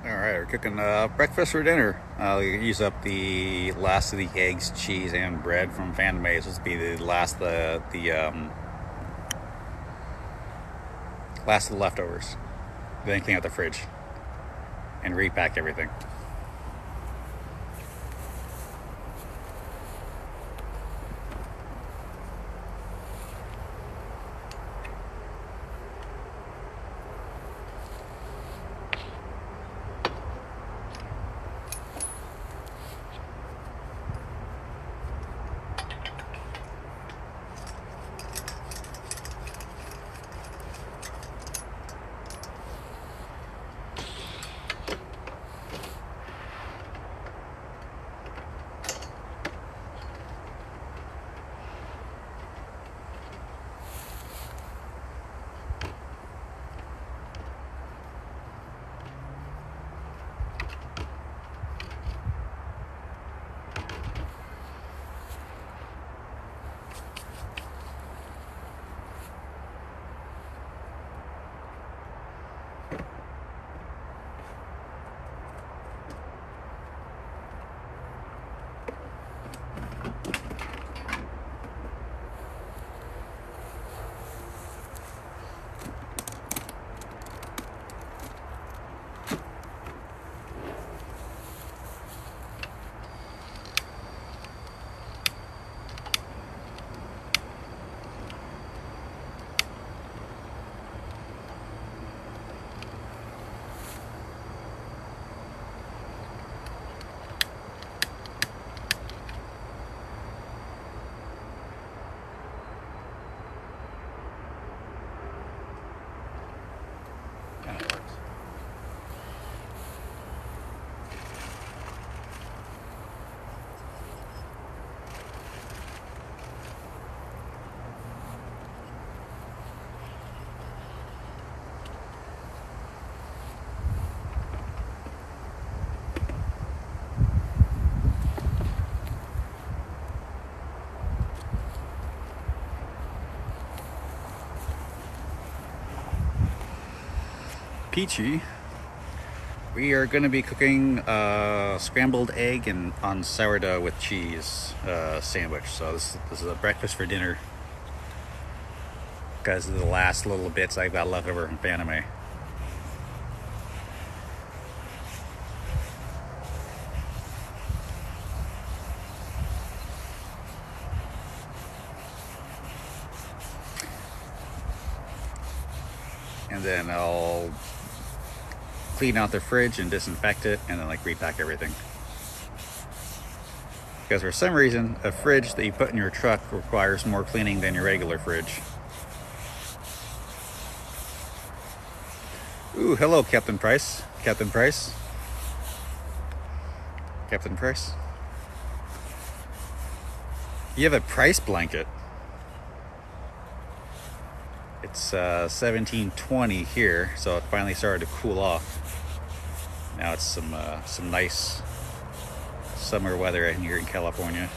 Alright, we're cooking breakfast for dinner. I'll use up the last of the eggs, cheese, and bread from Fan May. This will be the last last of the leftovers. Then clean out the fridge and repack everything. And it works. Peachy. We are going to be cooking scrambled egg and on sourdough with cheese sandwich. So this is a breakfast for dinner because of the last little bits I've got left over from Panama. And then I'll clean out the fridge and disinfect it and then like repack everything. Because for some reason, a fridge that you put in your truck requires more cleaning than your regular fridge. Ooh, hello, Captain Price. Captain Price. Captain Price. You have a price blanket. It's 1720 here, so it finally started to cool off. Now it's some nice summer weather here in California.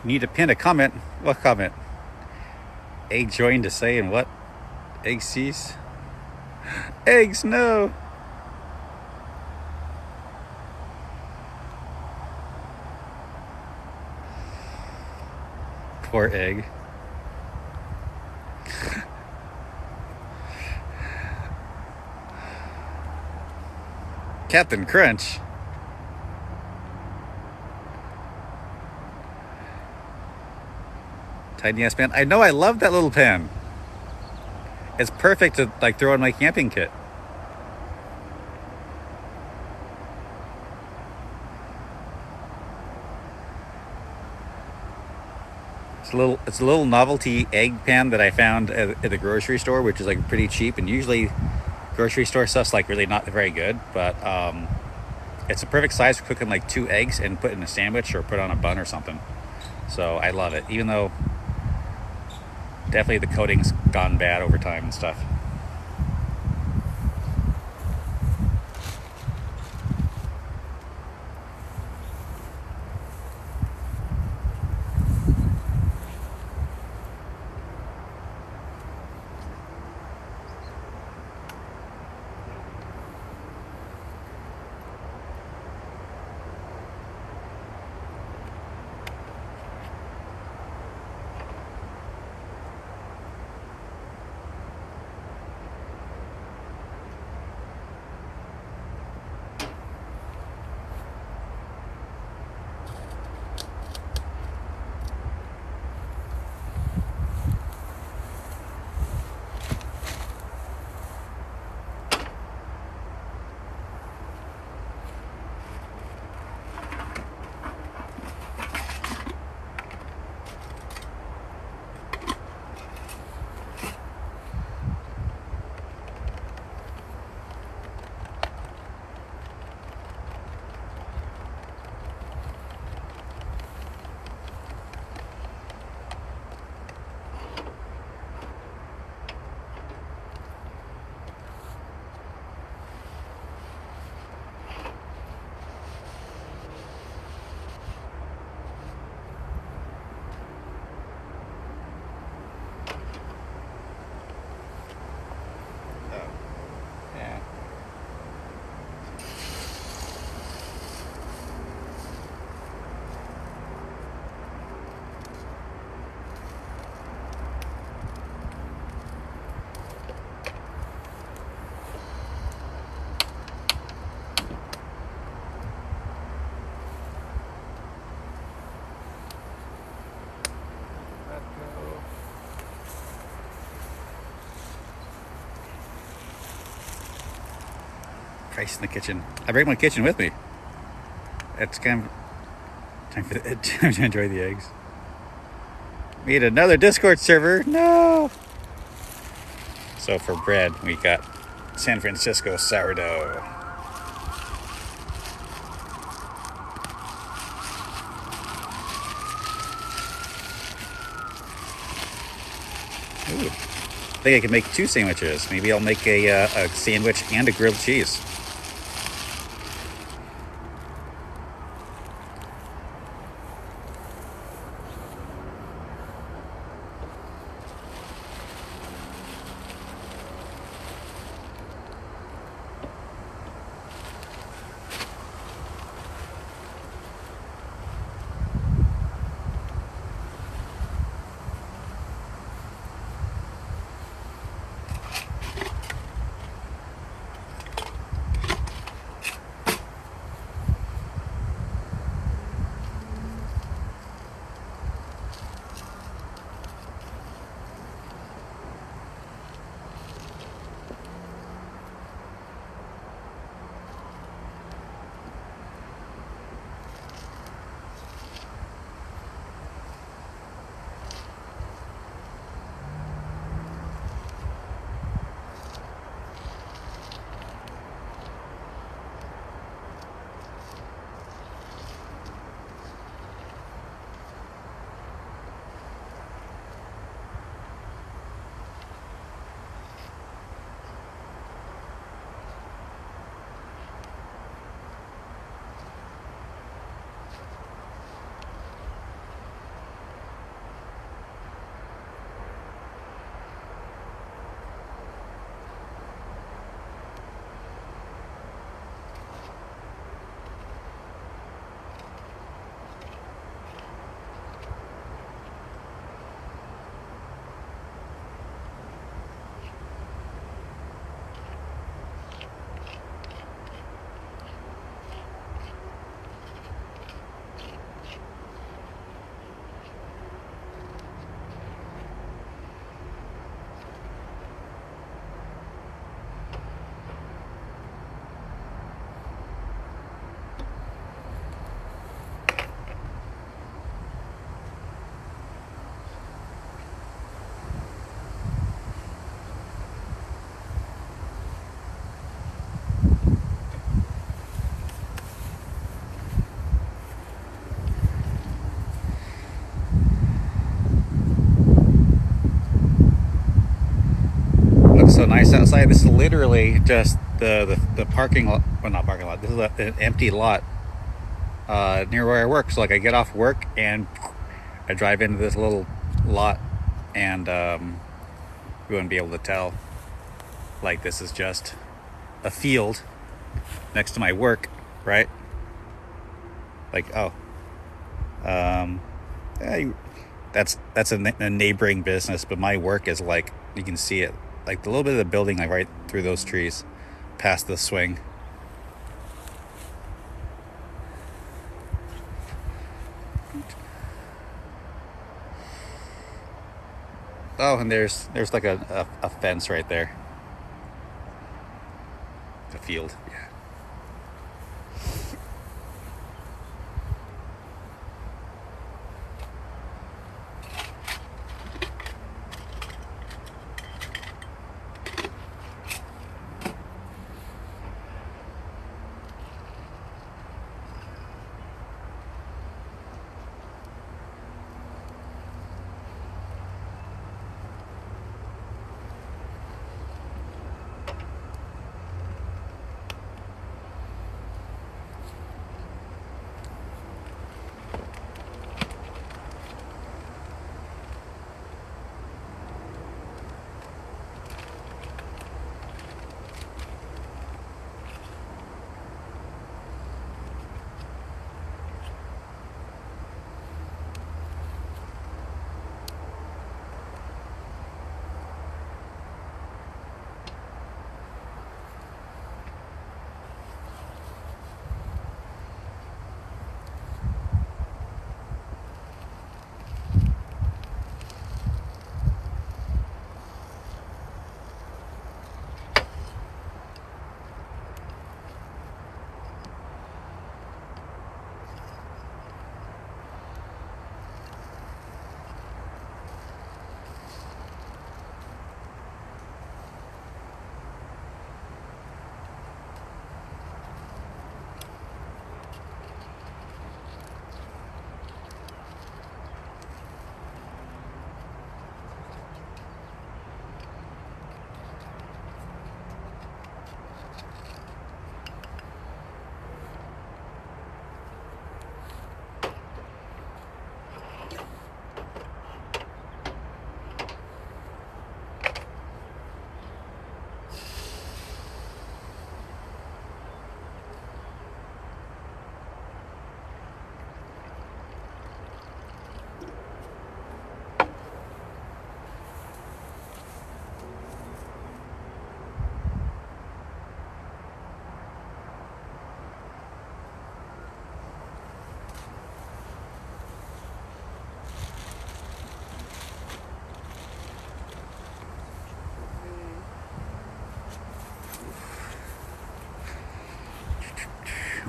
Need to pin a comment. What comment? Egg joined to say and what? Egg sees? Eggs, no! Poor egg. Captain Crunch. Tiny ass pen. I know, I love that little pen. It's perfect to like throw in my camping kit. It's a little novelty egg pen that I found at the grocery store, which is like pretty cheap, and usually grocery store stuff's like really not very good, but it's a perfect size for cooking like 2 eggs and put in a sandwich or put on a bun or something. So I love it, even though definitely the coating's gone bad over time and stuff. Christ in the kitchen. I bring my kitchen with me. It's kind of time to enjoy the eggs. Made another Discord server. No. So for bread, we got San Francisco sourdough. Ooh. I think I can make 2 sandwiches. Maybe I'll make a sandwich and a grilled cheese. looks so nice outside. This is literally just the parking lot. Well, not parking lot. This is an empty lot near where I work. So like I get off work and I drive into this little lot, and you wouldn't be able to tell. Like this is just a field next to my work, right? Like yeah, that's a neighboring business, but my work is like you can see it, like the little bit of the building, like right through those trees, past the swing. Oh, and there's like a fence right there. The field. Yeah.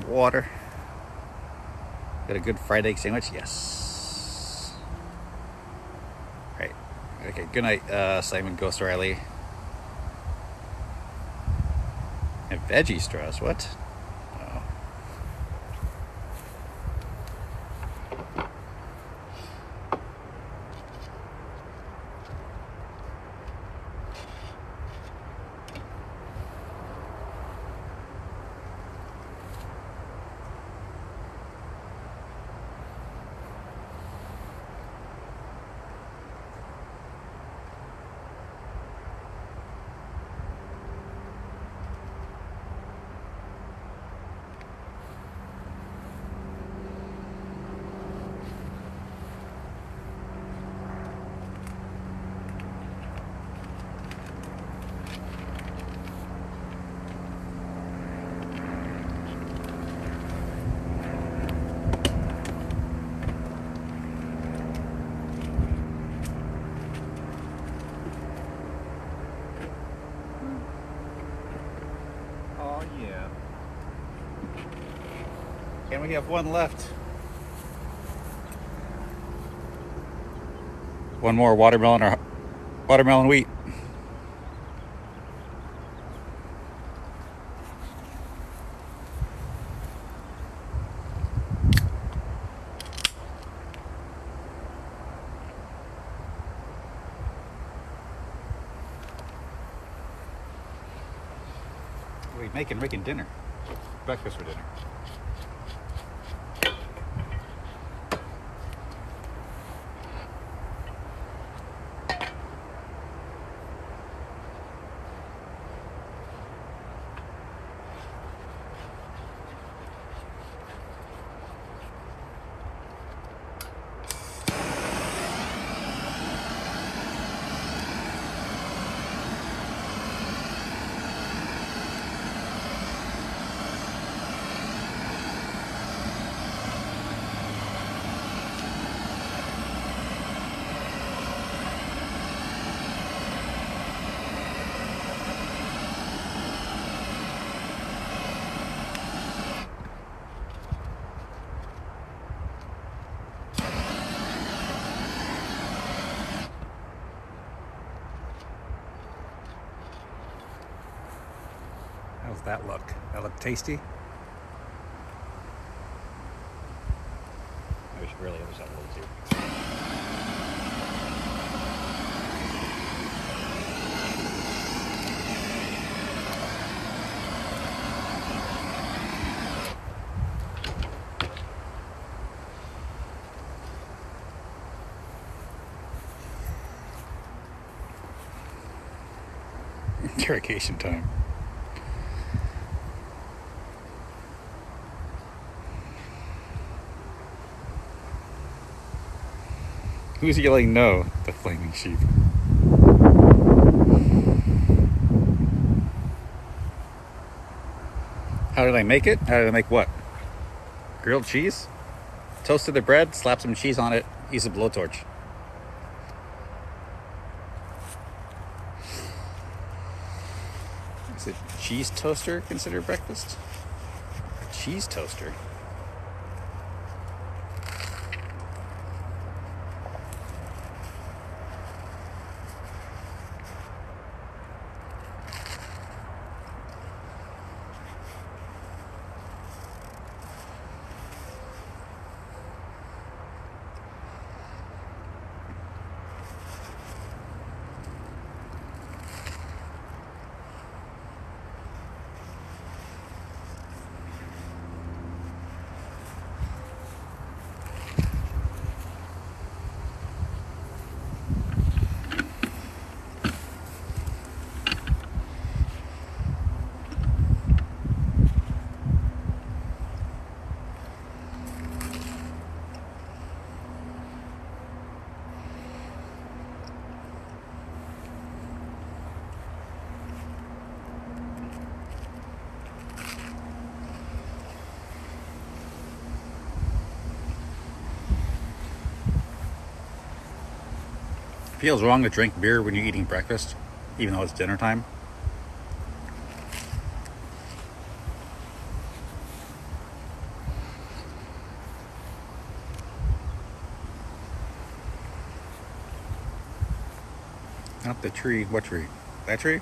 Water. Got a good fried egg sandwich? Yes. Right. Okay, good night, Simon Ghost Riley. And veggie straws, what? Oh. Oh yeah. And we have one left. One more watermelon or watermelon wheat. We're making dinner. Breakfast for dinner. How's that look? That look tasty? I should really other side a little too. Interrogation time. Who's yelling no? The flaming sheep. How did I make it? How did I make what? Grilled cheese? Toasted the bread, slap some cheese on it, use a blowtorch. Is a cheese toaster considered breakfast? A cheese toaster? Feels wrong to drink beer when you're eating breakfast, even though it's dinner time. Not the tree. What tree? That tree?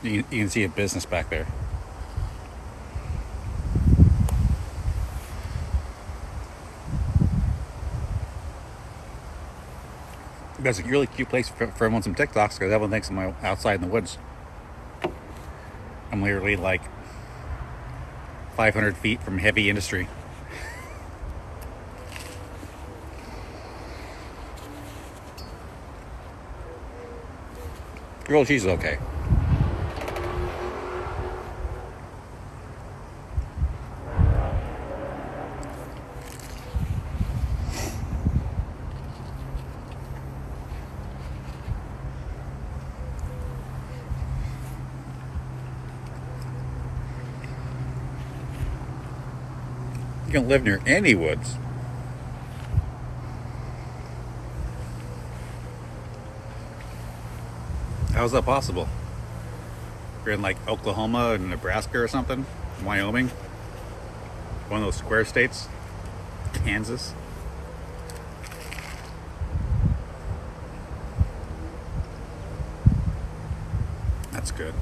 You can see a business back there. That's a really cute place for everyone some TikToks because everyone thinks I'm outside in the woods. I'm literally like 500 feet from heavy industry. Grilled cheese is okay. You can live near any woods. How is that possible? You're in like Oklahoma and Nebraska or something? Wyoming? One of those square states? Kansas? That's good.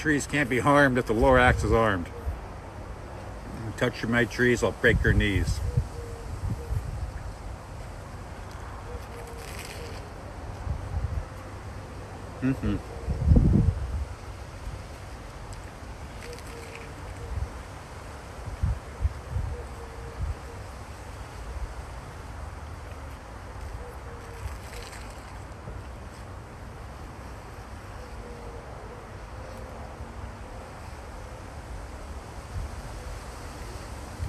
trees can't be harmed if the Lorax is armed. You touch my trees, I'll break your knees. Mm-hmm.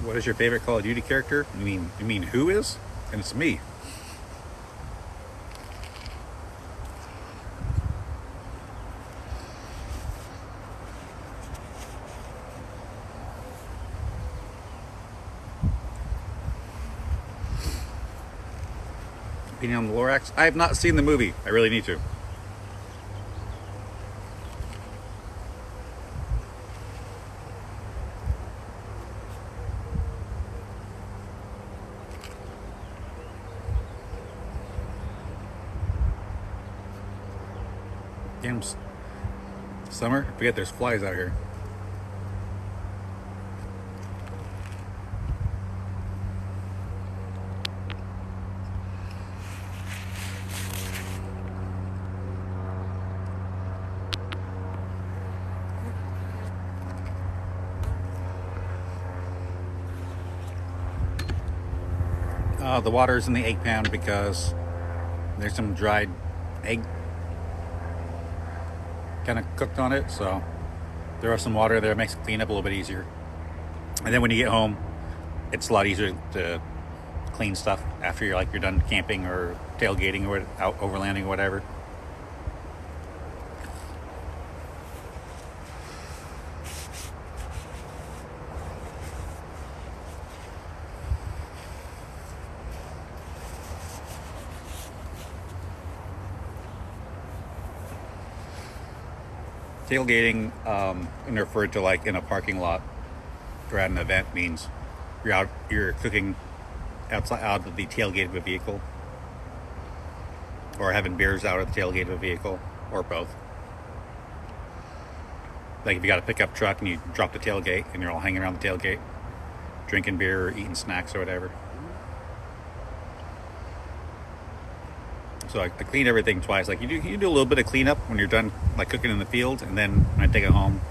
What is your favorite Call of Duty character? You mean who is? And it's me. Opinion on the Lorax? I have not seen the movie. I really need to. Damn summer. I forget there's flies out here. The water's in the egg pan because there's some dried egg kind of cooked on it, so there was some water there. It makes cleanup a little bit easier. And then when you get home, it's a lot easier to clean stuff after you're done camping or tailgating or out overlanding or whatever. Tailgating, and referred to like in a parking lot or at an event, means you're cooking outside out of the tailgate of a vehicle, or having beers out of the tailgate of a vehicle, or both. Like if you got a pickup truck and you drop the tailgate and you're all hanging around the tailgate, drinking beer or eating snacks or whatever. So I clean everything twice. Like you do a little bit of cleanup when you're done, like cooking in the field, and then when I take it home,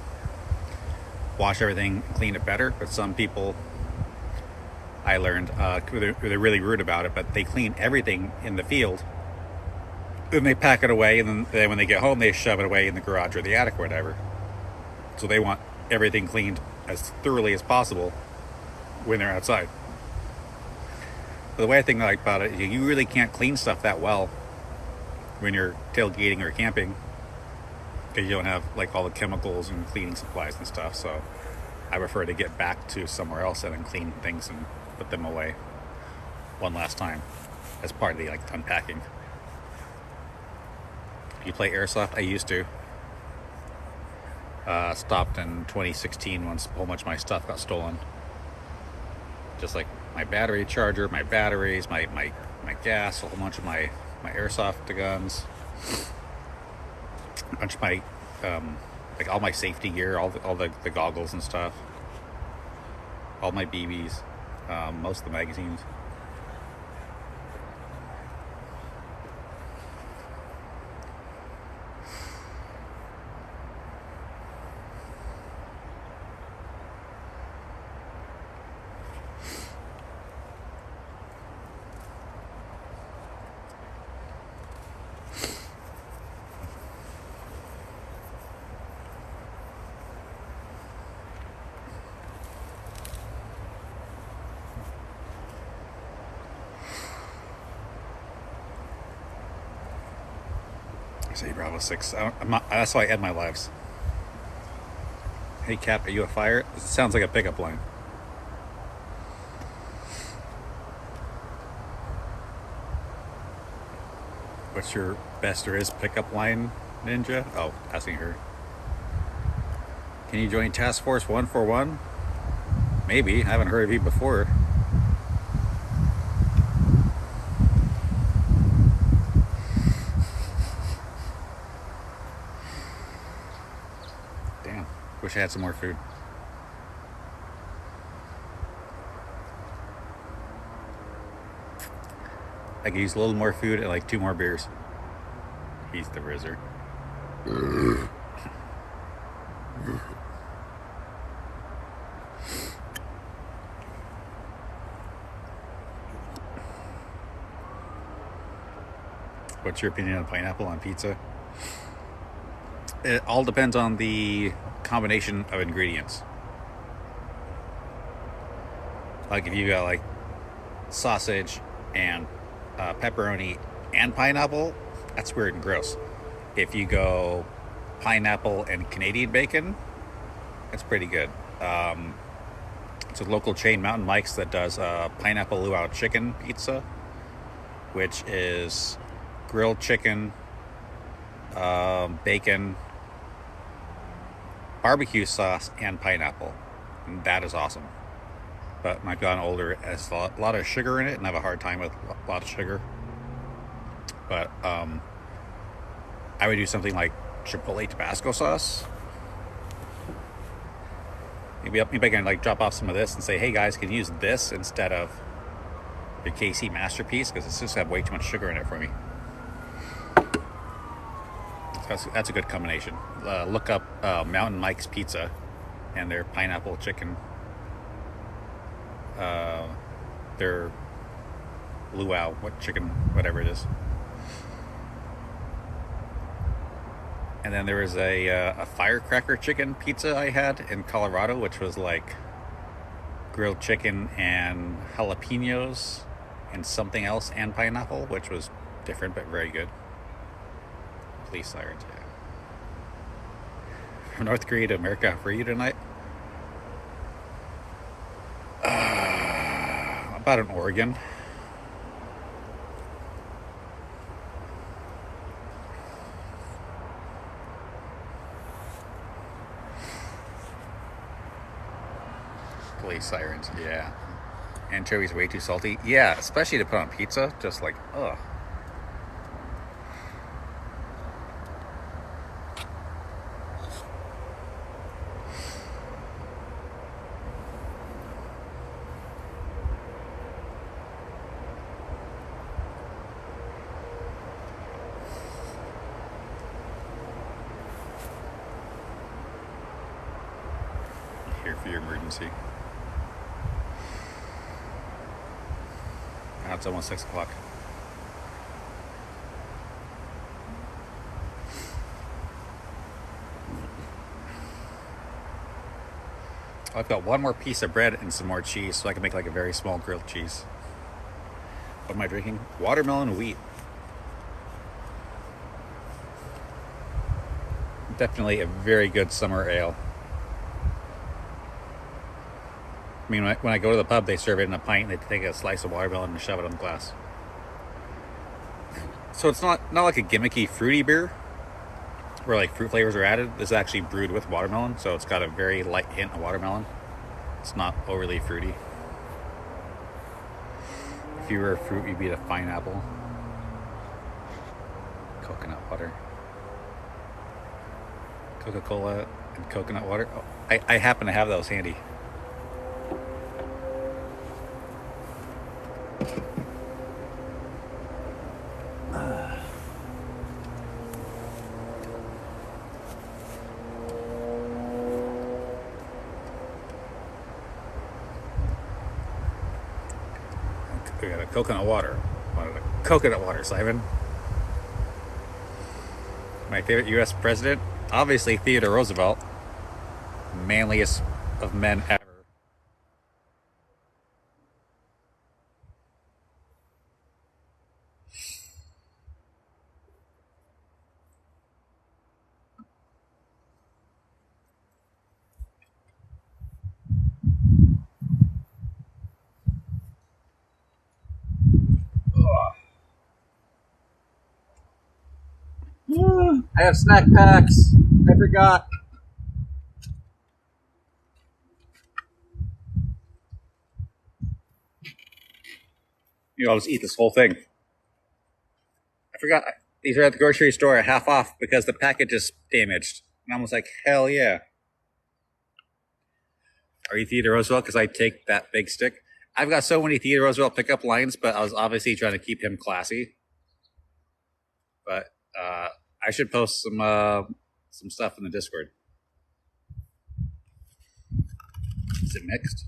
wash everything and clean it better. But some people, I learned, they're really rude about it, but they clean everything in the field, then they pack it away, and then when they get home, they shove it away in the garage or the attic or whatever. So they want everything cleaned as thoroughly as possible when they're outside. But the way I think about it, you really can't clean stuff that well when you're tailgating or camping, because you don't have like all the chemicals and cleaning supplies and stuff. So I prefer to get back to somewhere else and then clean things and put them away one last time as part of the unpacking. You play airsoft? I used to. Stopped in 2016 once a whole bunch of my stuff got stolen. Just like my battery charger, my batteries, my gas, a whole bunch of my airsoft guns, a bunch of my all my safety gear, all the goggles and stuff, all my BBs, most of the magazines. Say Bravo 6. That's how I end my lives. Hey Cap, are you a fire? It sounds like a pickup line. What's your best or is pickup line, Ninja? Oh, asking her. Can you join Task Force 141? Maybe. I haven't heard of you before. Damn. wish I had some more food. I could use a little more food and like 2 more beers. He's the Rizzer. What's your opinion on pineapple on pizza? It all depends on the combination of ingredients. Like if you got like sausage and pepperoni and pineapple, that's weird and gross. If you go pineapple and Canadian bacon, that's pretty good. It's a local chain, Mountain Mike's, that does pineapple luau chicken pizza, which is grilled chicken, bacon, barbecue sauce, and pineapple. And that is awesome. But when I've gotten older, it has a lot of sugar in it, and I have a hard time with a lot of sugar. But I would do something like Chipotle Tabasco sauce. Maybe I can like drop off some of this and say, hey guys, can you use this instead of your KC Masterpiece, because it's just got way too much sugar in it for me. That's a good combination. Look up Mountain Mike's Pizza and their pineapple chicken, their luau, whatever it is. And then there was a firecracker chicken pizza I had in Colorado, which was like grilled chicken and jalapenos and something else and pineapple, which was different but very good. Police sirens, yeah. From North Korea to America, how are you tonight? About in Oregon. Police sirens, yeah. Anchovies way too salty. Yeah, especially to put on pizza. Just like, ugh. Here for your emergency. Now it's almost 6 o'clock. I've got one more piece of bread and some more cheese, so I can make like a very small grilled cheese. What am I drinking? Watermelon wheat. Definitely a very good summer ale. I mean, when I go to the pub, they serve it in a pint, and they take a slice of watermelon and shove it on the glass. So it's not like a gimmicky fruity beer where like fruit flavors are added. This is actually brewed with watermelon, so it's got a very light hint of watermelon. It's not overly fruity. If you were a fruit, you'd be a pineapple. Coconut water. Coca-Cola and coconut water. Oh, I happen to have those handy. We got a coconut water. Wanted a coconut water, Simon. My favorite U.S. president, obviously Theodore Roosevelt, manliest of men ever. I have snack packs. I forgot. I'll just eat this whole thing. I forgot. These are at the grocery store at half off because the package is damaged. And I was like, hell yeah. Are you Theodore Roosevelt? Because I take that big stick. I've got so many Theodore Roosevelt pickup lines, but I was obviously trying to keep him classy. But I should post some stuff in the Discord. Is it mixed?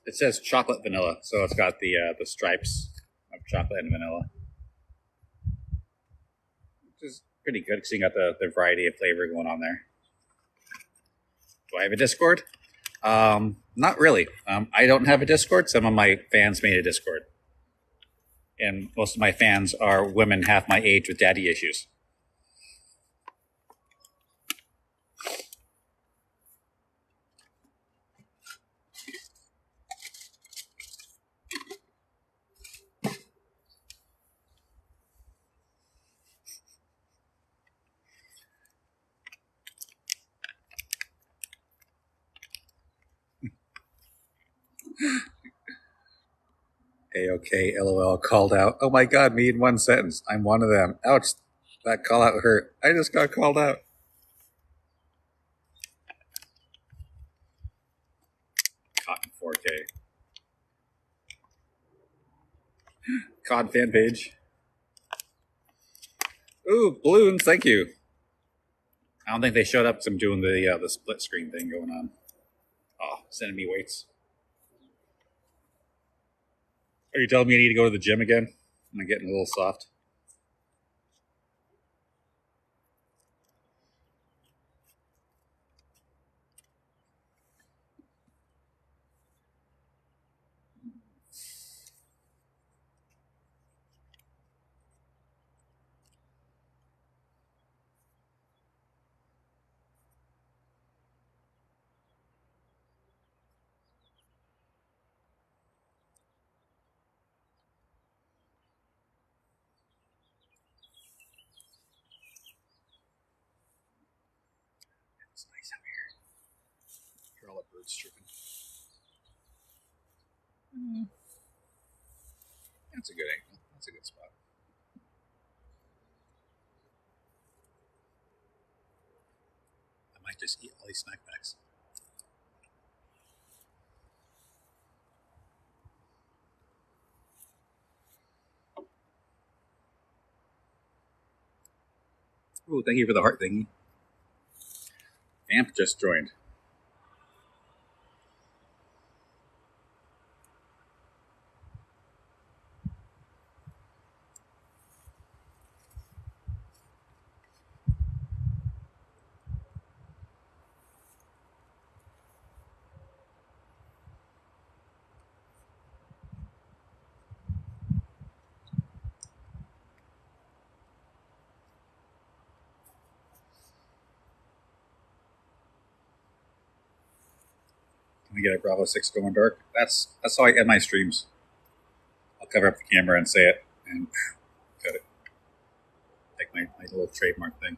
It says chocolate vanilla, so it's got the stripes of chocolate and vanilla, which is pretty good because you got the variety of flavor going on there. Do I have a Discord? Not really. I don't have a Discord. Some of my fans made a Discord, and most of my fans are women half my age with daddy issues. A-OK, LOL, called out. Oh my god, me in one sentence. I'm one of them. Ouch, that call out hurt. I just got called out. Cotton 4K. COD fan page. Ooh, balloons, thank you. I don't think they showed up because I'm doing the split screen thing going on. Oh, sending me weights. Are you telling me I need to go to the gym again? I'm getting a little soft. It's nice out here. Hear all the birds chirping. That's a good angle. That's a good spot. I might just eat all these snack packs. Ooh, thank you for the heart thingy. Vamp just joined. Can we get a Bravo 6 going dark? That's how I end my streams. I'll cover up the camera and say it and cut it. Like my little trademark thing.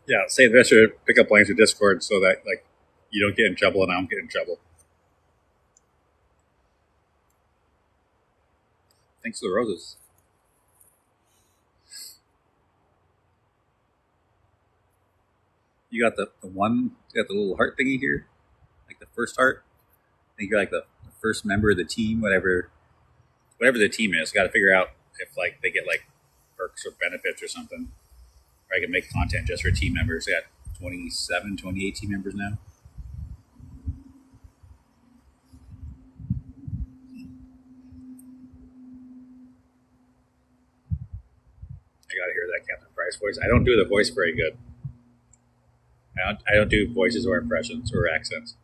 Yeah, say the rest of your pickup lines with Discord so that like you don't get in trouble and I don't get in trouble. Thanks for the roses. You got the one, you got the little heart thingy here, like the first heart. I think you're like the first member of the team, whatever the team is. Got to figure out if like they get like perks or benefits or something. Or I can make content just for team members. They got 27, 28 team members now. I gotta hear that Captain Price voice. I don't do the voice very good. I don't do voices or impressions or accents.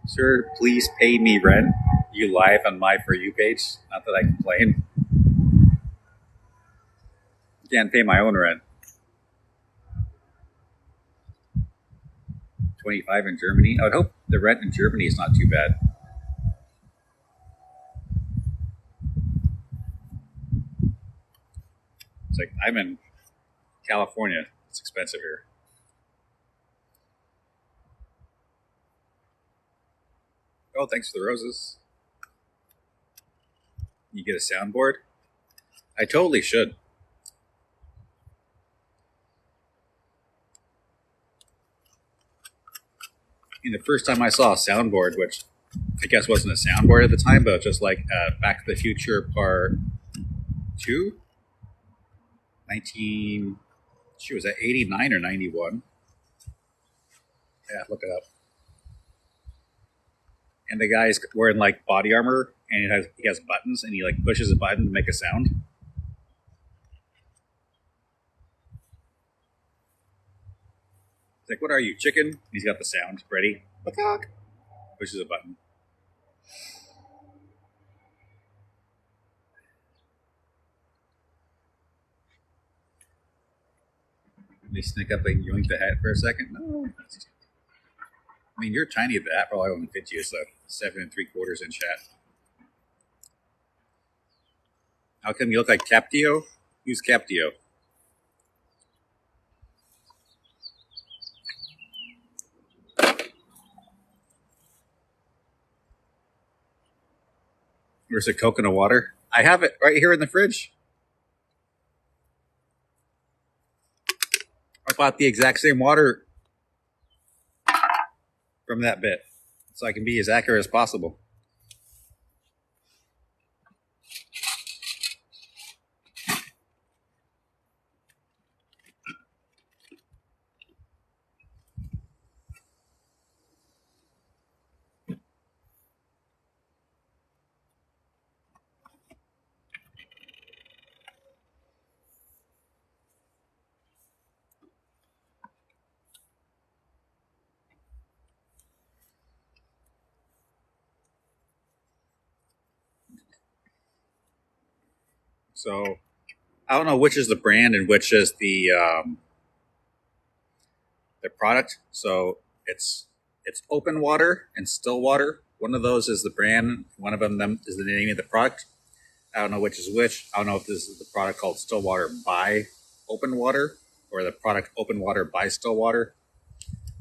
Sir, please pay me rent. You live on my For You page. Not that I complain. Can't pay my own rent. 25 in Germany. I would hope the rent in Germany is not too bad. It's like I'm in California. It's expensive here. Oh, thanks for the roses. You get a soundboard? I totally should. The first time I saw a soundboard, which I guess wasn't a soundboard at the time, but just like Back to the Future Part 2, 19, she was at 89 or 91. Yeah, look it up. And the guy's wearing like body armor, and he has buttons, and he like pushes a button to make a sound. It's like, what are you, chicken? He's got the sound ready. Peacock. Pushes a button. They sneak up and yoink the hat for a second. No. I mean, you're tiny. The hat probably only fits you, so 7 3/4 inch hat. How come you look like Captio? Who's Captio? Where's the coconut water? I have it right here in the fridge. I bought the exact same water from that bit, so I can be as accurate as possible. So I don't know which is the brand and which is the product. So it's open water and still water. One of those is the brand. One of them is the name of the product. I don't know which is which. I don't know if this is the product called Still Water by Open Water or the product Open Water by Still Water.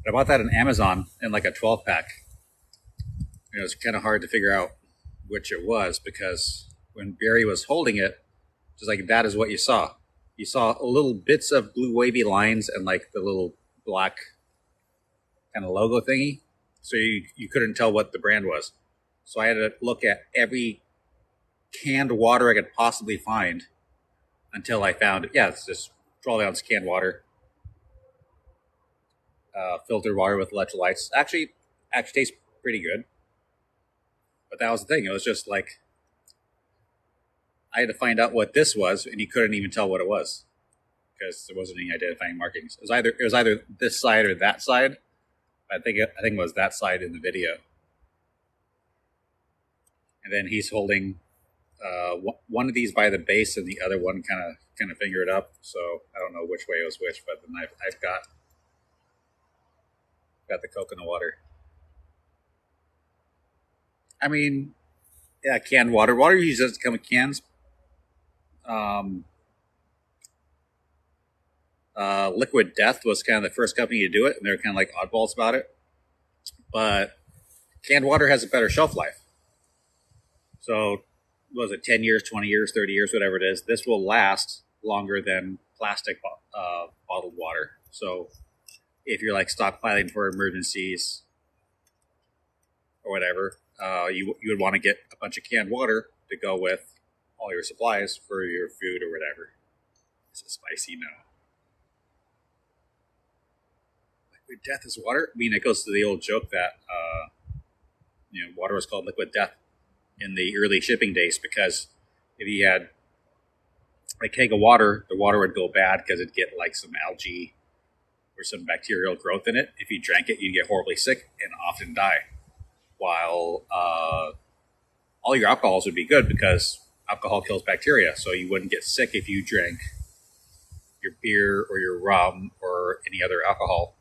But I bought that on Amazon in like a 12 pack. It was kind of hard to figure out which it was because when Barry was holding it, just like that is what you saw. You saw little bits of blue wavy lines and like the little black kind of logo thingy. So you couldn't tell what the brand was. So I had to look at every canned water I could possibly find until I found, yeah, it's just 12 ounce canned water. Filtered water with electrolytes. Actually tastes pretty good. But that was the thing. It was just like, I had to find out what this was, and you couldn't even tell what it was because there wasn't any identifying markings. It was either this side or that side. I think it was that side in the video. And then he's holding one of these by the base, and the other one kind of finger it up. So I don't know which way it was which, but then I've got the coconut water. I mean, yeah, canned water. Water usually doesn't come in cans. Liquid Death was kind of the first company to do it, and they're kind of like oddballs about it. But canned water has a better shelf life. So, what was it, 10 years, 20 years, 30 years, whatever it is, this will last longer than plastic bottled water. So, if you're like stockpiling for emergencies or whatever, you would want to get a bunch of canned water to go with all your supplies for your food or whatever. Is it spicy? No. Liquid death is water? I mean, it goes to the old joke that water was called liquid death in the early shipping days because if you had a keg of water, the water would go bad because it'd get like some algae or some bacterial growth in it. If you drank it, you'd get horribly sick and often die. While all your alcohols would be good because alcohol kills bacteria, so you wouldn't get sick if you drank your beer or your rum or any other alcohol.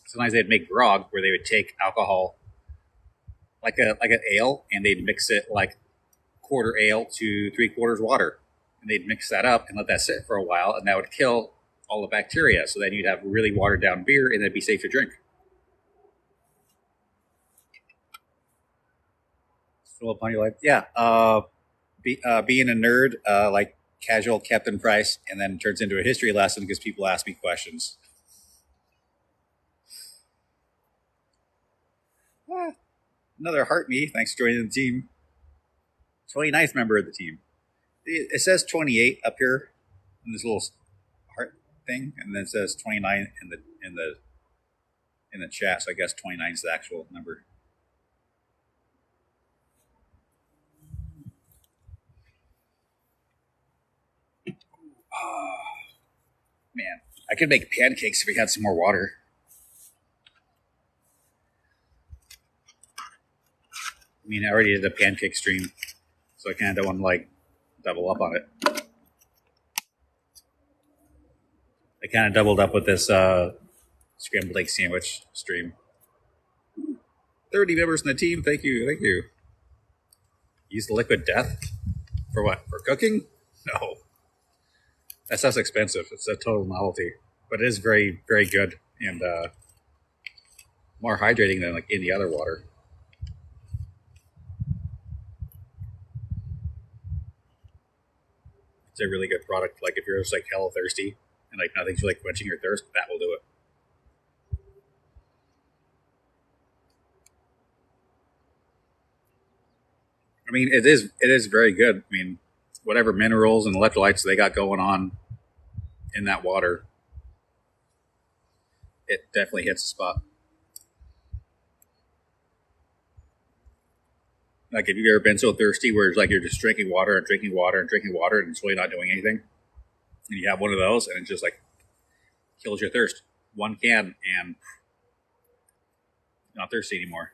Sometimes they'd make grog where they would take alcohol like an ale and they'd mix it like quarter ale to 3/4 water, and they'd mix that up and let that sit for a while, and that would kill all the bacteria. So then you'd have really watered down beer and it'd be safe to drink. Little Pony Life. Yeah. Being a nerd, like casual Captain Price, and then turns into a history lesson because people ask me questions. Ah, another heart me. Thanks for joining the team. 29th member of the team. It says 28 up here in this little heart thing, and then it says 29 in the chat. So I guess 29 is the actual number. Oh, man, I could make pancakes if we had some more water. I mean, I already did a pancake stream, so I kind of don't want to like double up on it. I kind of doubled up with this scrambled egg sandwich stream. 30 members in the team. Thank you. Thank you. Use the liquid death? For what? For cooking? No. That sounds expensive. It's a total novelty. But it is very, very good and more hydrating than like any other water. It's a really good product. Like if you're just like hella thirsty and like nothing's really quenching your thirst, that will do it. I mean, it is very good. I mean, whatever minerals and electrolytes they got going on in that water, it definitely hits the spot. Like, have you ever been so thirsty where it's like you're just drinking water and drinking water and drinking water and it's really not doing anything? And you have one of those and it just like kills your thirst. One can and not thirsty anymore.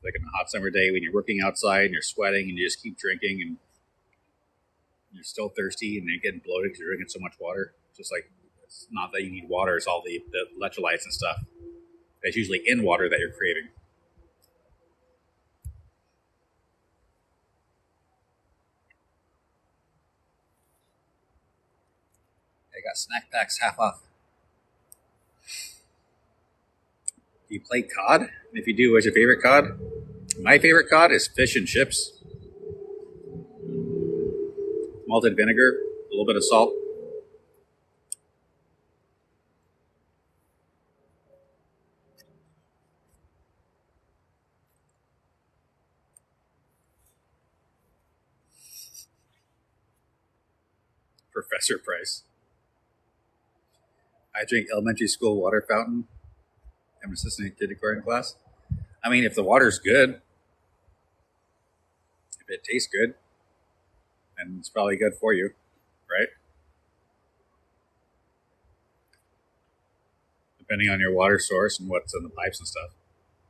Like on a hot summer day when you're working outside and you're sweating and you just keep drinking and you're still thirsty and you're getting bloated because you're drinking so much water. Just like, it's not that you need water, it's all the electrolytes and stuff that's usually in water that you're craving. I got snack packs half off. Do you play COD? And if you do, what's your favorite COD? My favorite COD is fish and chips. Malted vinegar, a little bit of salt. Professor Price. I drink elementary school water fountain. I'm an assistant in kindergarten class. I mean, if the water's good, if it tastes good, then it's probably good for you, right? Depending on your water source and what's in the pipes and stuff.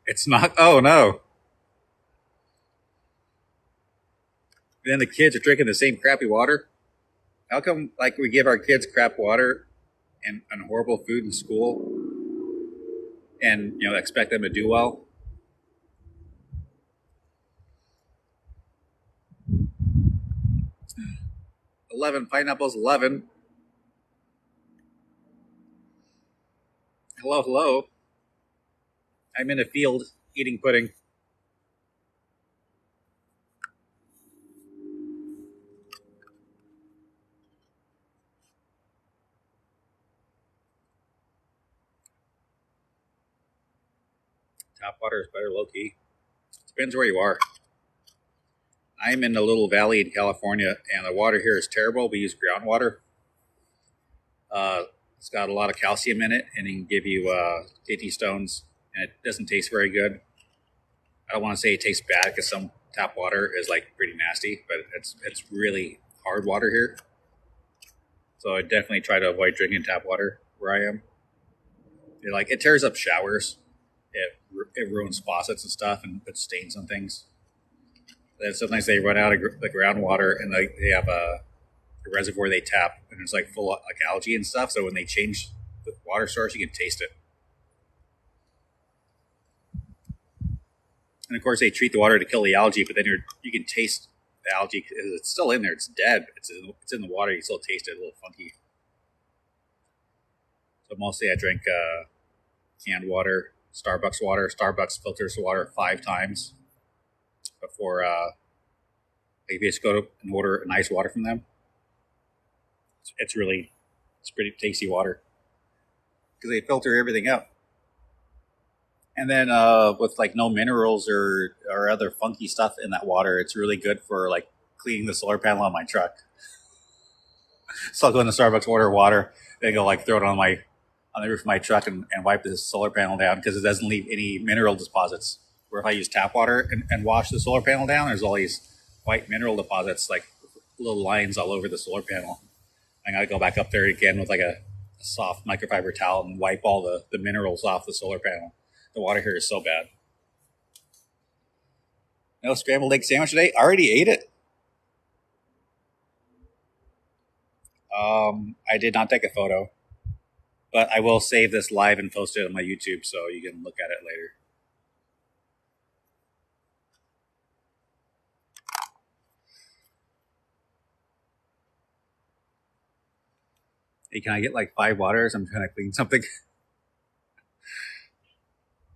It's not. Oh no! Then the kids are drinking the same crappy water. How come, like, we give our kids crap water and horrible food in school, and expect them to do well? $11 pineapples. 11. Hello, hello. I'm in a field eating pudding. Tap water is better low key. Depends where you are. I'm in a little valley in California, and the water here is terrible. We use groundwater. It's got a lot of calcium in it, and it can give you kidney stones, and it doesn't taste very good. I don't want to say it tastes bad because some tap water is like pretty nasty, but it's really hard water here. So I definitely try to avoid drinking tap water where I am. It tears up showers. It ruins faucets and stuff and puts stains on things. Then sometimes they run out of the groundwater and they have a reservoir they tap and it's like full of like algae and stuff. So when they change the water source, you can taste it. And of course, they treat the water to kill the algae, but then you can taste the algae. It's still in there. It's dead. It's in the water. You can still taste it. A little funky. So mostly I drink canned water. Starbucks water. Starbucks filters the water 5 times before you just go to and order nice water from them. It's pretty tasty water because they filter everything out. And then with like no minerals or other funky stuff in that water, it's really good for like cleaning the solar panel on my truck. So I'll go in the Starbucks, order water, then go like throw it on the roof of my truck and wipe the solar panel down because it doesn't leave any mineral deposits. Where if I use tap water and wash the solar panel down, there's all these white mineral deposits, like little lines all over the solar panel. I got to go back up there again with like a soft microfiber towel and wipe all the minerals off the solar panel. The water here is so bad. No scrambled egg sandwich today? I already ate it. I did not take a photo, but I will save this live and post it on my YouTube so you can look at it later. Hey, can I get like 5 waters? I'm trying to clean something.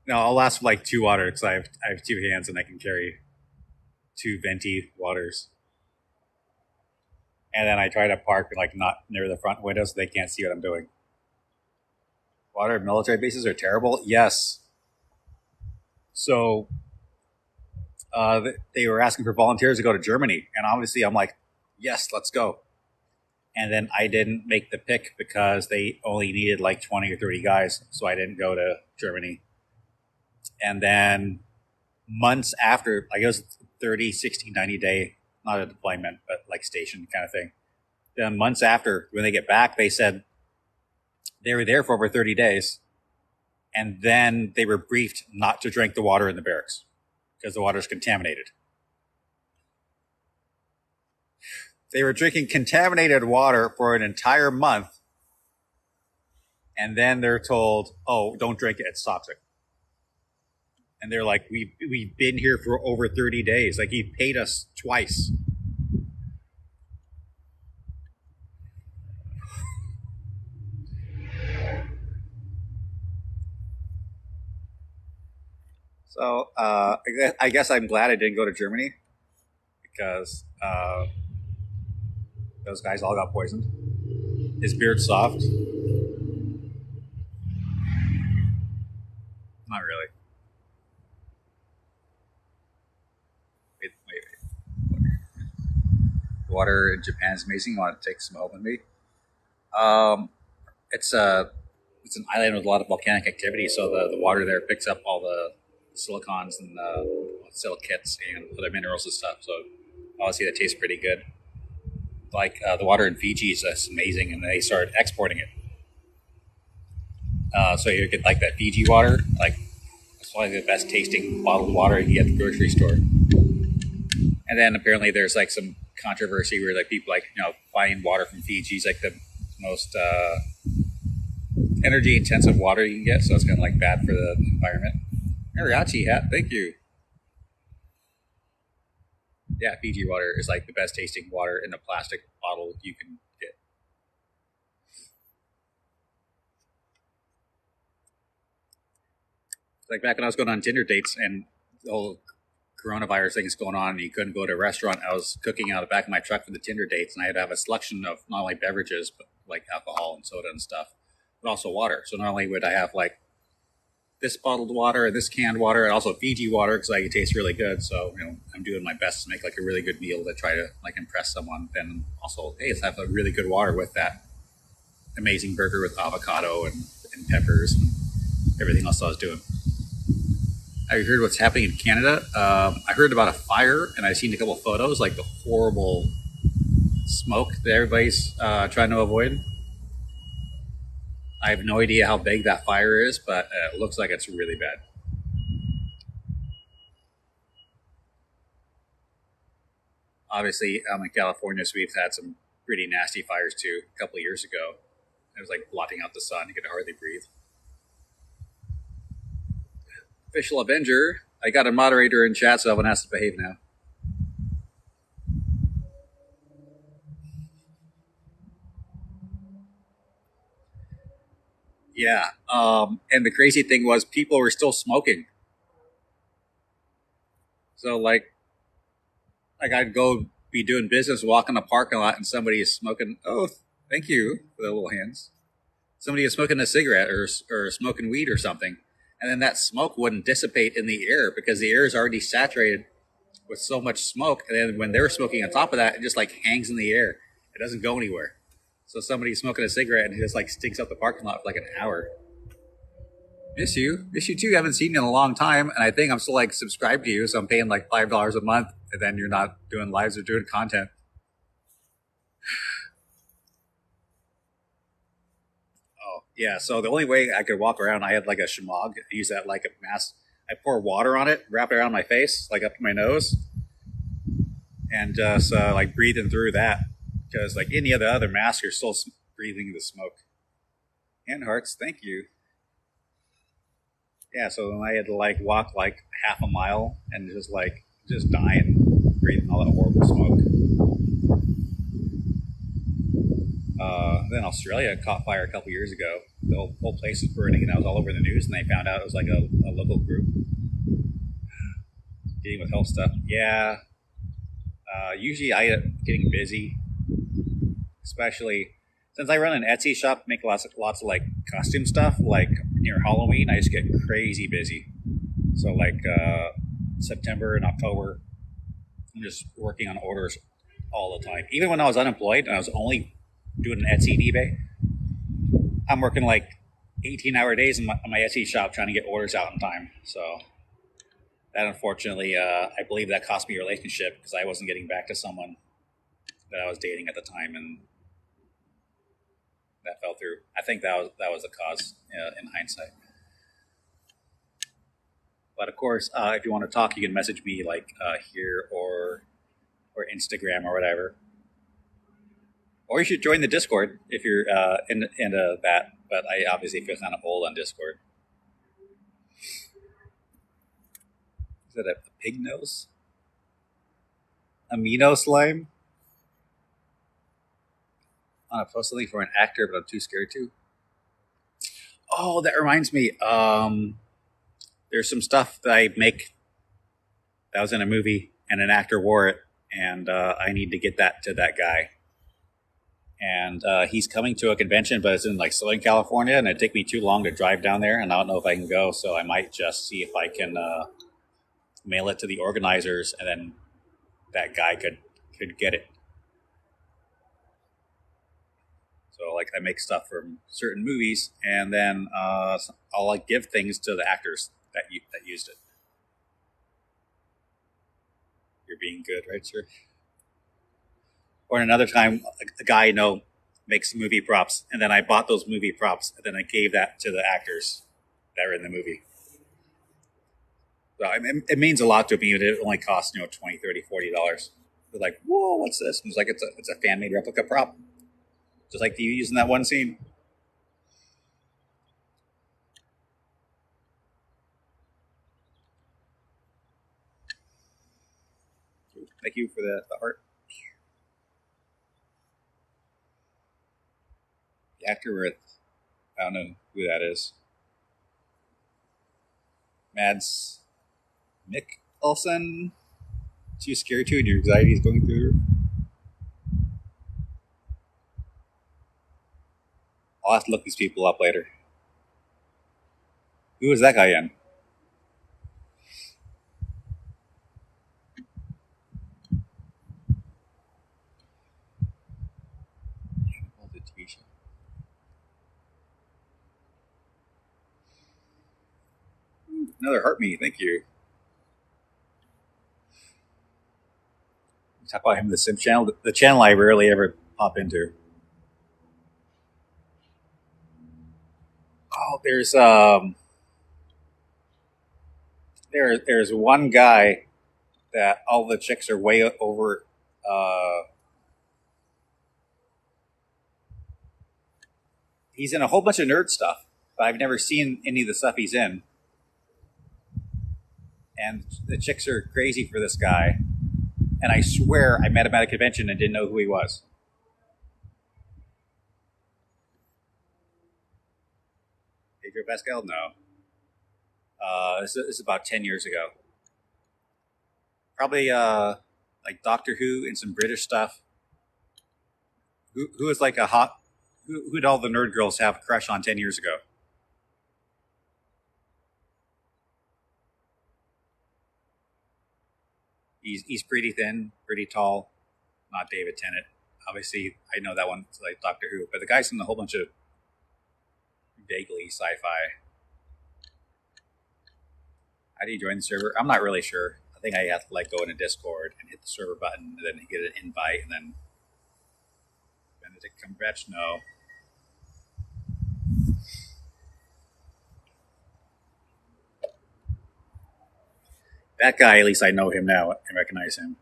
No, I'll last for like 2 water because I have 2 hands and I can carry 2 venti waters. And then I try to park like not near the front window so they can't see what I'm doing. Water at military bases are terrible. Yes. So they were asking for volunteers to go to Germany, and obviously I'm like, yes, let's go. And then I didn't make the pick because they only needed like 20 or 30 guys, so I didn't go to Germany. And then months after, like it was 30, 60, 90 day, not a deployment, but like station kind of thing. Then months after, when they get back, they said they were there for over 30 days. And then they were briefed not to drink the water in the barracks because the water is contaminated. They were drinking contaminated water for an entire month. And then they're told, oh, don't drink it. It's toxic. And they're like, we've been here for over 30 days. Like, he paid us twice. So I guess I'm glad I didn't go to Germany because those guys all got poisoned. His beard's soft. Not really. Wait. Water in Japan is amazing. You want to take some home with me? It's an island with a lot of volcanic activity, so the water there picks up all the silicons and silicates and other minerals and stuff. So obviously that tastes pretty good. Like the water in Fiji is amazing, and they started exporting it. So you get like that Fiji water, like it's probably the best tasting bottled water you get at the grocery store. And then apparently there's like some controversy where like people like buying water from Fiji is like the most energy intensive water you can get, so it's kind of like bad for the environment. Mariachi hat, thank you. Yeah, Fiji water is like the best tasting water in a plastic bottle you can get. Like back when I was going on Tinder dates and the whole coronavirus thing is going on and you couldn't go to a restaurant, I was cooking out of the back of my truck for the Tinder dates, and I had to have a selection of not only beverages but like alcohol and soda and stuff, but also water. So not only would I have like this bottled water and this canned water and also Fiji water because like it tastes really good. So I'm doing my best to make like a really good meal to try to like impress someone. Then also, hey, let's have a really good water with that amazing burger with avocado and peppers and everything else I was doing. Have you heard what's happening in Canada? I heard about a fire, and I've seen a couple of photos, like the horrible smoke that everybody's trying to avoid. I have no idea how big that fire is, but it looks like it's really bad. Obviously, in California, so we've had some pretty nasty fires too a couple of years ago. It was like blotting out the sun. You could hardly breathe. Official Avenger. I got a moderator in chat, so everyone has to behave now. Yeah. And the crazy thing was, people were still smoking. So like I'd go be doing business, walk in the parking lot, and somebody is smoking. Oh, thank you for the little hands. Somebody is smoking a cigarette or smoking weed or something, and then that smoke wouldn't dissipate in the air because the air is already saturated with so much smoke. And then when they're smoking on top of that, it just like hangs in the air. It doesn't go anywhere. So somebody's smoking a cigarette and it just like stinks up the parking lot for like an hour. Miss you too. I haven't seen you in a long time, and I think I'm still like subscribed to you, so I'm paying like $5 a month, and then you're not doing lives or doing content. Oh yeah. So the only way I could walk around, I had like a shemagh. I use that like a mask. I pour water on it, wrap it around my face, like up to my nose, and just like breathing through that. Because like any of the other masks, you're still breathing the smoke. And hearts, thank you. Yeah. So then I had to like walk like half a mile and just dying, breathing all that horrible smoke. Then Australia caught fire a couple years ago. The whole place was burning, and I was all over the news. And they found out it was like a local group dealing with health stuff. Yeah, usually I end up getting busy, especially since I run an Etsy shop, make lots of like costume stuff. Like near Halloween, I just get crazy busy. So like September and October, I'm just working on orders all the time. Even when I was unemployed and I was only doing an Etsy and eBay, I'm working like 18-hour days in my Etsy shop trying to get orders out in time. So that unfortunately, I believe that cost me a relationship because I wasn't getting back to someone that I was dating at the time, and that fell through. I think that was the cause in hindsight. But of course, if you want to talk, you can message me like here or Instagram or whatever. Or you should join the Discord if you're into that. But I obviously feel kind of old on Discord. Is that a pig nose? Amino slime? I want to post something for an actor, but I'm too scared to. Oh, that reminds me. There's some stuff that I make that was in a movie, and an actor wore it, and I need to get that to that guy. And he's coming to a convention, but it's in like Southern California, and it'd take me too long to drive down there, and I don't know if I can go. So I might just see if I can mail it to the organizers, and then that guy could get it. So like I make stuff from certain movies, and then I'll like give things to the actors that used it. You're being good, right, sir? Or another time, a guy I know makes movie props, and then I bought those movie props, and then I gave that to the actors that were in the movie. So it means a lot to me. It only costs 20, 30, $40. They're like, whoa, what's this? It's like it's a fan made replica prop, just like you using that one scene. Thank you for the art. The actor with, I don't know who that is. Mads Mikkelsen. Too scared to, and your anxiety is going through. I'll have to look these people up later. Who is that guy in? The TV show. Another heart me, thank you. Talk about him in the Sim channel. The channel I rarely ever pop into. Oh, there's one guy that all the chicks are way over. He's in a whole bunch of nerd stuff, but I've never seen any of the stuff he's in. And the chicks are crazy for this guy. And I swear I met him at a convention and didn't know who he was. Pedro Pascal? No. This is about 10 years ago. Probably like Doctor Who and some British stuff. Who is like a hot. Who did all the nerd girls have a crush on 10 years ago? He's pretty thin, pretty tall. Not David Tennant. Obviously, I know that one's like Doctor Who, but the guy's in a whole bunch of vaguely sci-fi. How do you join the server? I'm not really sure. I think I have to like go into Discord and hit the server button, and then get an invite, and then Benedict Cumberbatch. No, that guy. At least I know him now and recognize him.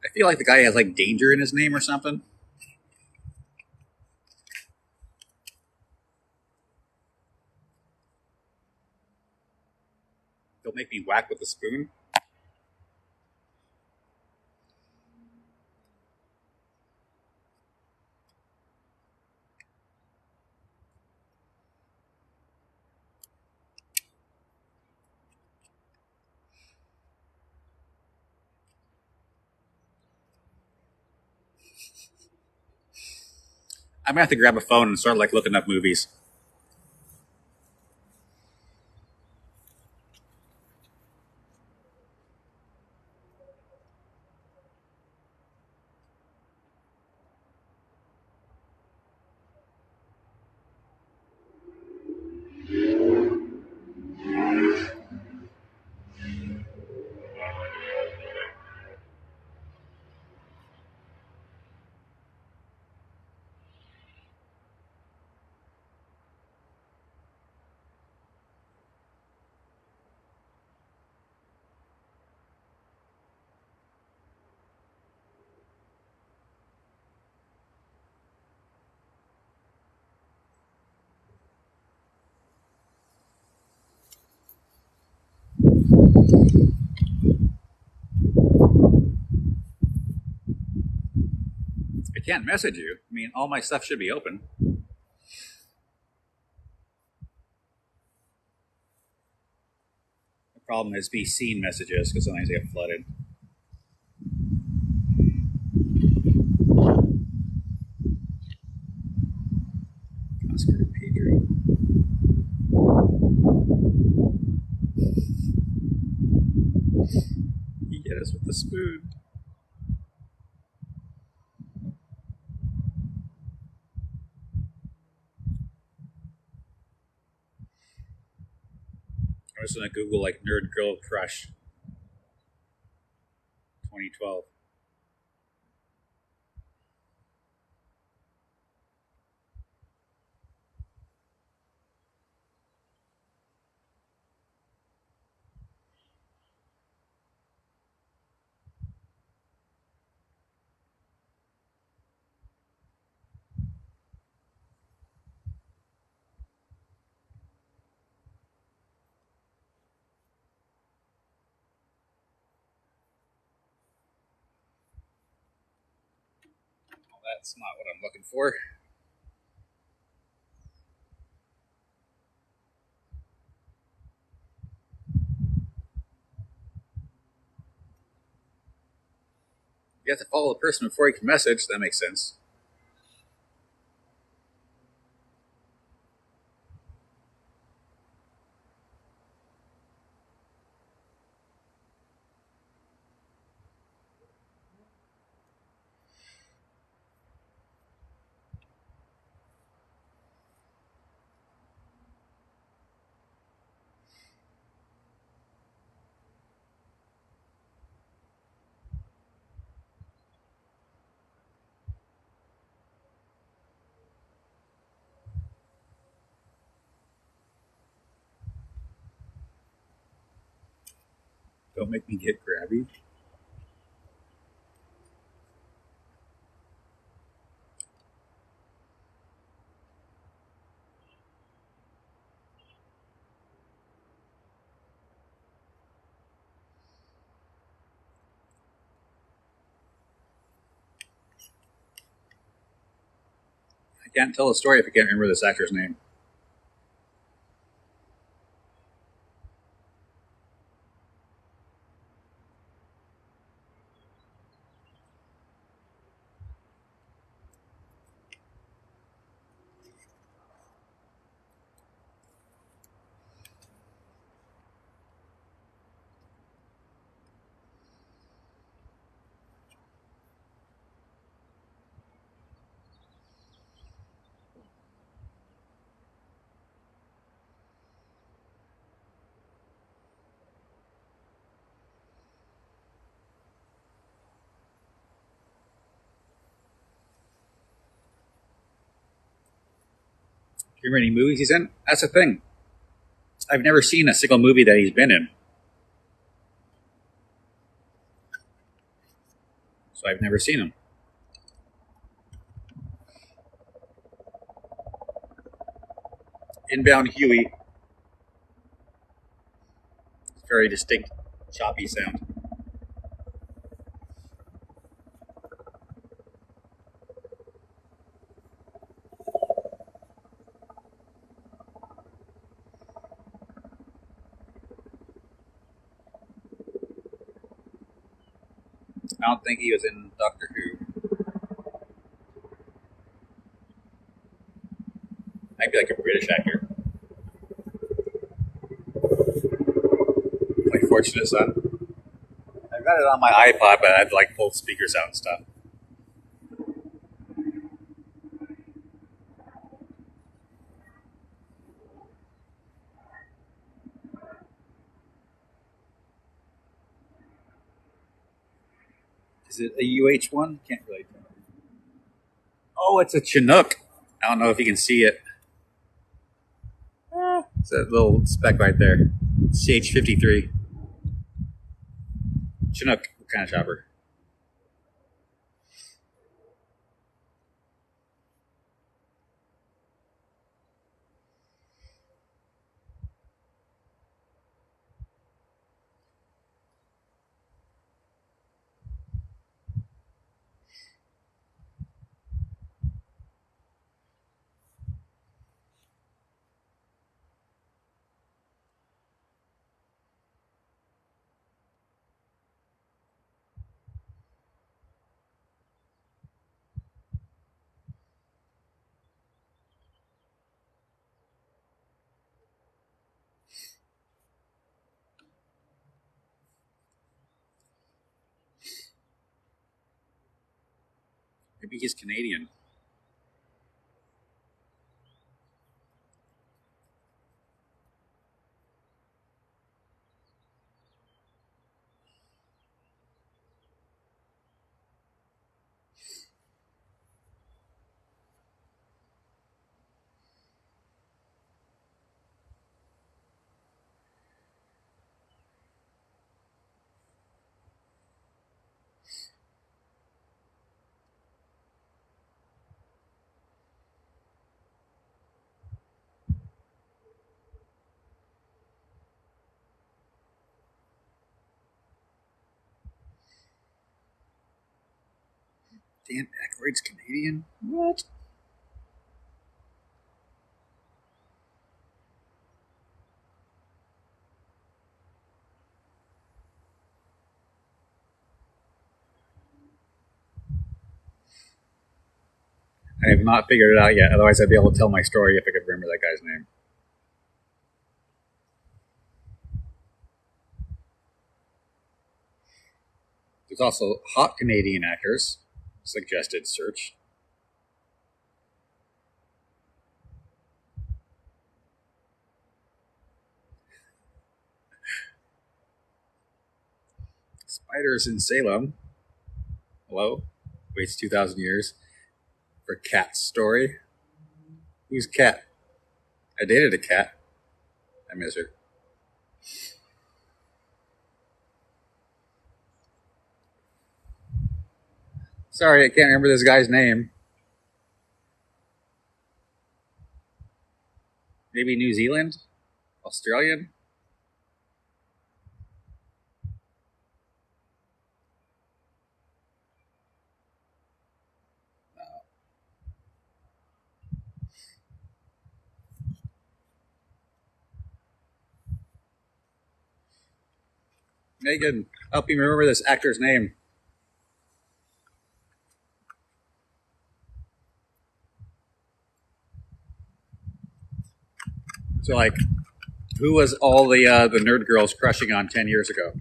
I feel like the guy has like danger in his name or something. He'll make me whack with a spoon. I'm gonna have to grab a phone and start like looking up movies. I can't message you. I mean, all my stuff should be open. The problem is be seen messages because sometimes they get flooded. Oscar Pedro. He hit us with the spoon. I was gonna Google like nerd girl crush 2012. Well, that's not what I'm looking for. You have to follow the person before you can message. That makes sense. Don't make me get grabby. Can't tell a story if I can't remember this actor's name. Do you remember any movies he's in? That's the thing. I've never seen a single movie that he's been in. So I've never seen him. Inbound Huey. Very distinct, choppy sound. I don't think he was in Doctor Who. Might be like a British actor. Like Fortunate Son. I've got it on my iPod, but I'd like both speakers out and stuff. Is it a UH one? Can't really tell. Oh, it's a Chinook. I don't know if you can see it. It's a little speck right there. CH53. Chinook. What kind of chopper? Maybe he's Canadian. Dan Aykroyd's Canadian? What? I have not figured it out yet. Otherwise, I'd be able to tell my story if I could remember that guy's name. There's also hot Canadian actors. Suggested search. Spiders in Salem. Hello? Waits 2,000 years for Cat's story. Who's Cat? I dated a cat. I miss her. Sorry, I can't remember this guy's name. Maybe New Zealand? Australian? Megan, help me remember this actor's name. So, like, who was all the nerd girls crushing on 10 years ago?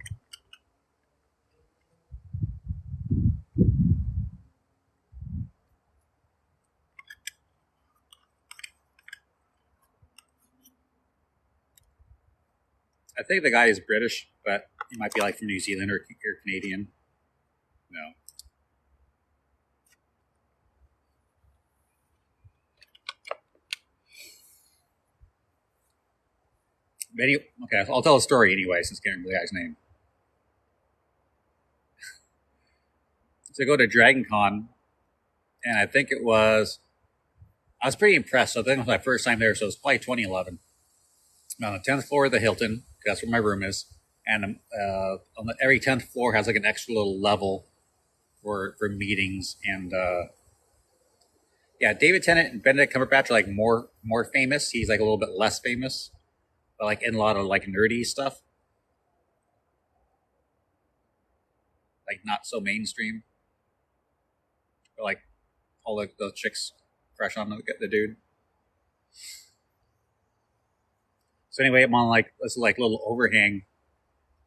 I think the guy is British, but he might be like from New Zealand or Canadian. No. Okay, I'll tell a story anyway, since I can't remember the guy's name. So I go to Dragon Con, and I think I was pretty impressed. So I think it was my first time there, so it was probably 2011. I'm on the 10th floor of the Hilton, that's where my room is. And every 10th floor has like an extra little level for meetings. And yeah, David Tennant and Benedict Cumberbatch are like more famous. He's like a little bit less famous, but like in a lot of like nerdy stuff, like not so mainstream. But like all the chicks crush on the dude. So anyway, I'm on like this like little overhang,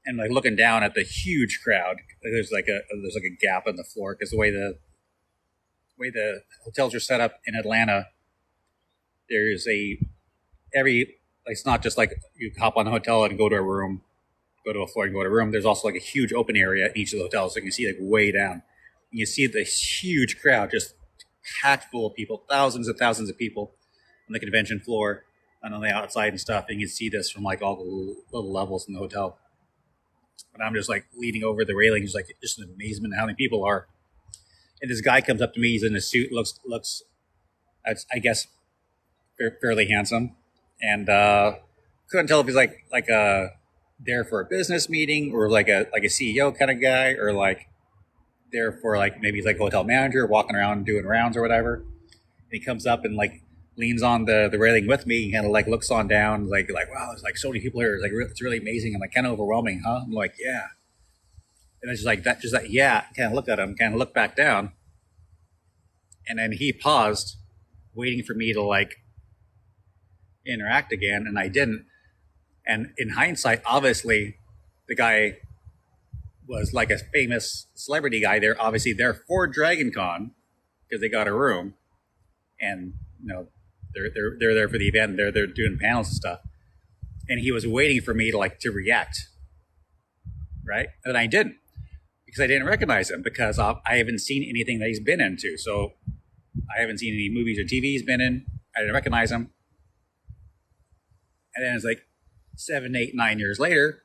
and like looking down at the huge crowd. There's like a gap in the floor because the way the hotels are set up in Atlanta, there's it's not just like you hop on a hotel and go to a room, go to a floor and go to a room. There's also like a huge open area in each of the hotels, so you can see like way down. And you see this huge crowd just packed full of people, thousands and thousands of people on the convention floor and on the outside and stuff. And you can see this from like all the little levels in the hotel. And I'm just like leaning over the railing, just like just an amazement at how many people are. And this guy comes up to me. He's in a suit, looks, I guess, fairly handsome, and couldn't tell if he's like there for a business meeting or like a CEO kind of guy, or like there for like maybe he's like a hotel manager walking around doing rounds or whatever. And he comes up and like leans on the railing with me and kind of like looks on down like wow, there's like so many people here. It's like it's really amazing and like kind of overwhelming, huh? I'm like, yeah. And it's just like yeah. Kind of look at him, kind of look back down, and then he paused, waiting for me to like interact again, and I didn't. And in hindsight, obviously, the guy was like a famous celebrity guy. They're obviously there for Dragon Con because they got a room, and you know they're there for the event. They're doing panels and stuff, and he was waiting for me to react, right? And I didn't, because I didn't recognize him, because I haven't seen anything that he's been into. So I haven't seen any movies or TV he's been in. I didn't recognize him. And then it's like 7, 8, 9 years later,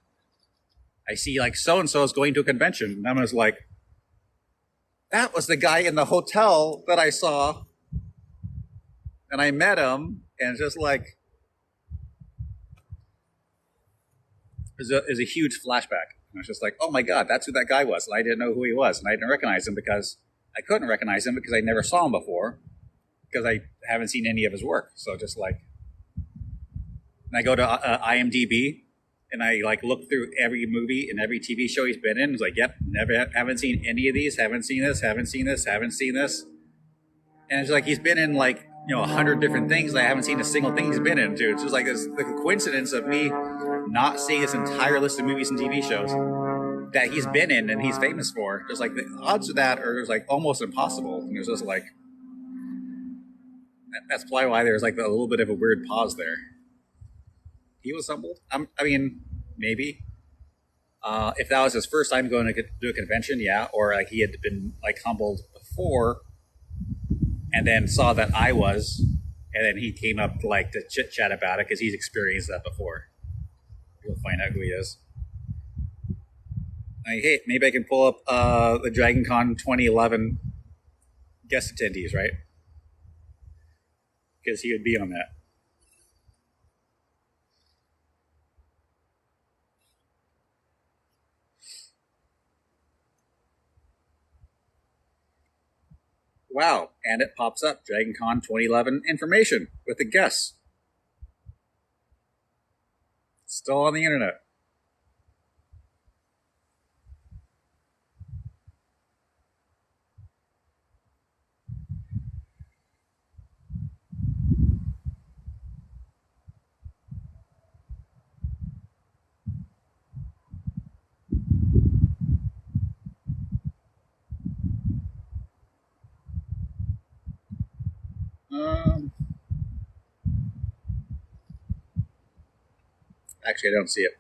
I see like so-and-so is going to a convention. And I'm just like, that was the guy in the hotel that I saw. And I met him, and it's just like, it's a huge flashback. And it's just like, oh my God, that's who that guy was. And I didn't know who he was. And I didn't recognize him because I couldn't recognize him because I never saw him before, because I haven't seen any of his work. So just like, and I go to IMDb and I like look through every movie and every TV show he's been in. It's like, yep, haven't seen any of these, haven't seen this, haven't seen this, haven't seen this. And it's like he's been in like 100 different things, and I haven't seen a single thing he's been in, too. It's just like this, the coincidence of me not seeing this entire list of movies and TV shows that he's been in and he's famous for. Just like the odds of that are like almost impossible. And it's just like, that's probably why there's like a little bit of a weird pause there. He was humbled. I mean, maybe. If that was his first time going to do a convention, yeah. Or like he had been like humbled before, and then saw that I was, and then he came up to chit chat about it because he's experienced that before. We'll find out who he is. Like, hey, maybe I can pull up the Dragon Con 2011 guest attendees, right? Because he would be on that. Wow, and it pops up, Dragon Con 2011 information with the guests. Still on the internet. Actually, I don't see it.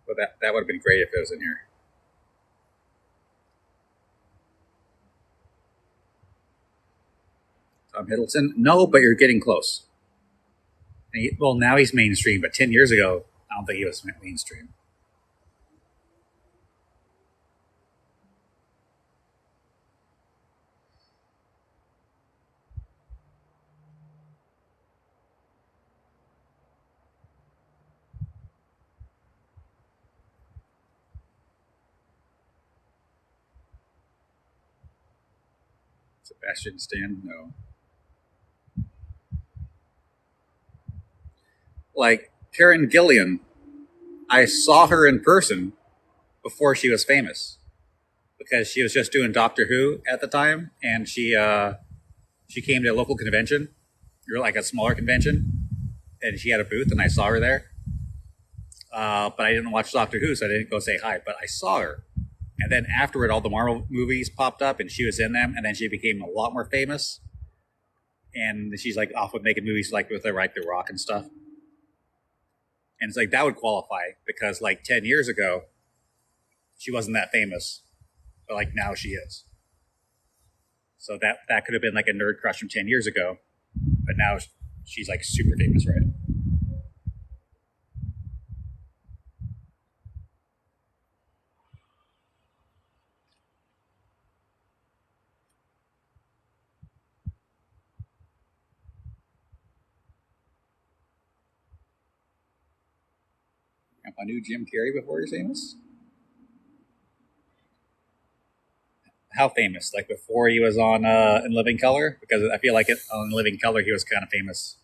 But that would have been great if it was in here. Tom Hiddleston? No, but you're getting close. Well, now he's mainstream, but 10 years ago, I don't think he was mainstream. Sebastian Stan? No. Like Karen Gillian, I saw her in person before she was famous because she was just doing Doctor Who at the time, and she came to a local convention, or like a smaller convention, and she had a booth, and I saw her there. But I didn't watch Doctor Who, so I didn't go say hi. But I saw her, and then afterward, all the Marvel movies popped up, and she was in them, and then she became a lot more famous. And she's like off with making movies like with like The Rock and stuff. And it's like that would qualify because like 10 years ago, she wasn't that famous, but like now she is. So that could have been like a nerd crush from 10 years ago, but now she's like super famous, right? I knew Jim Carrey before he was famous. How famous? Like before he was on in Living Color? Because I feel like on Living Color he was kind of famous.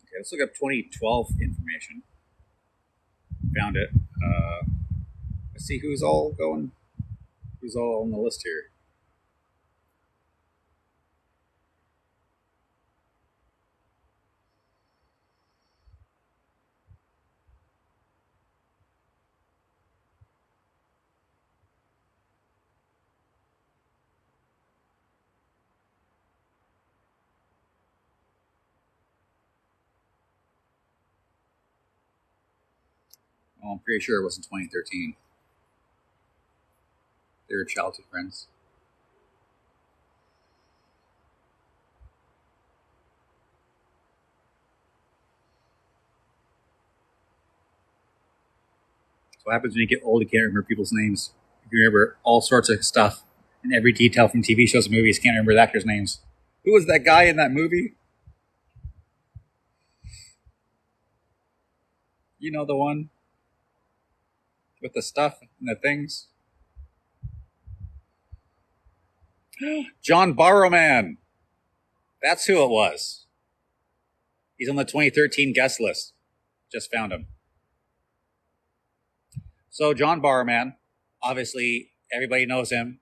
Okay, let's look up 2012 information. Found it. Let's see who's all going. Who's all on the list here? Well, I'm pretty sure it was in 2013. They were childhood friends. So what happens when you get old? You can't remember people's names. You remember all sorts of stuff and every detail from TV shows and movies. Can't remember the actors' names. Who was that guy in that movie? You know the one with the stuff and the things. John Barrowman. That's who it was. He's on the 2013 guest list. Just found him. So John Barrowman, obviously everybody knows him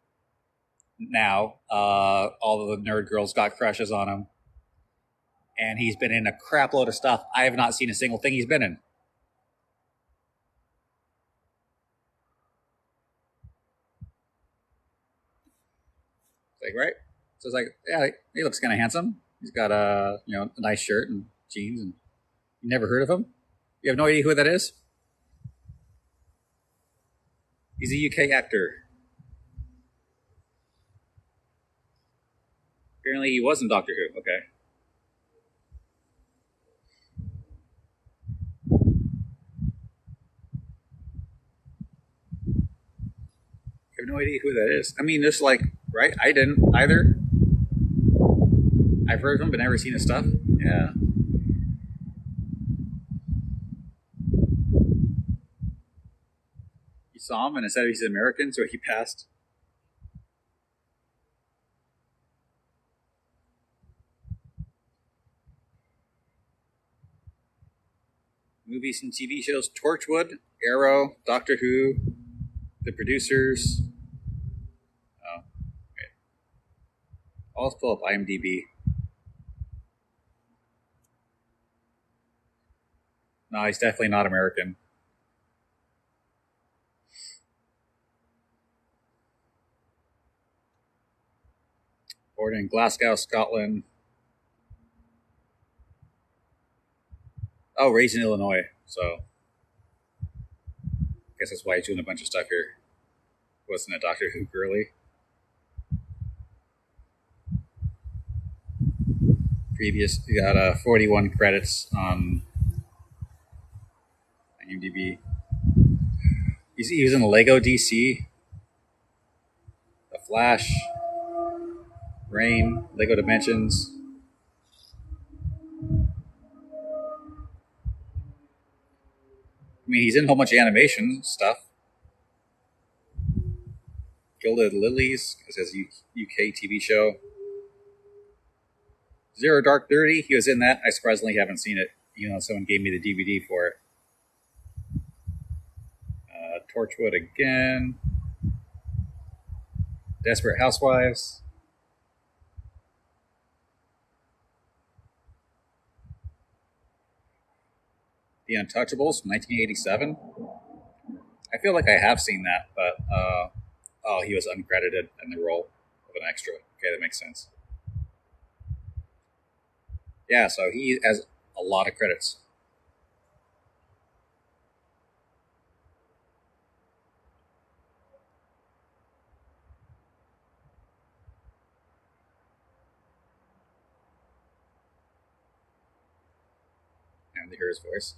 now. All of the nerd girls got crushes on him. And he's been in a crap load of stuff. I have not seen a single thing he's been in. It's like, right? So it's like, yeah, he looks kind of handsome. He's got a nice shirt and jeans, and you never heard of him. You have no idea who that is. He's a UK actor. Apparently, he was in Doctor Who. Okay. You have no idea who that is. I mean, just like, right? I didn't either. I've heard of him, but never seen his stuff. Yeah. You saw him, and it said he's American, so he passed. Movies and TV shows: Torchwood, Arrow, Doctor Who, The Producers. Oh, okay. I'll pull up IMDb. No, he's definitely not American. Born in Glasgow, Scotland. Oh, raised in Illinois. So I guess that's why he's doing a bunch of stuff here. Wasn't a Doctor Who girly. Previous, he got 41 credits on IMDb. He was in Lego DC, The Flash, Rain, Lego Dimensions. I mean, he's in a whole bunch of animation stuff. Gilded Lilies, because his UK TV show. Zero Dark 30, he was in that. I surprisingly haven't seen it, even though someone gave me the DVD for it. Torchwood again. Desperate Housewives. The Untouchables from 1987. I feel like I have seen that, but oh, he was uncredited in the role of an extra. Okay, that makes sense. Yeah, so he has a lot of credits. And to hear his voice.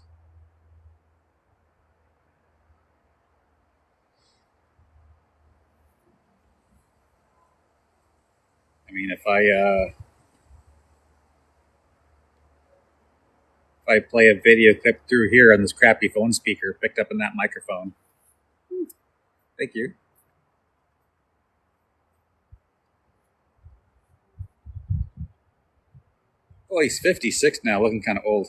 I mean, if I play a video clip through here on this crappy phone speaker picked up in that microphone. Thank you. Oh, he's 56 now, looking kind of old.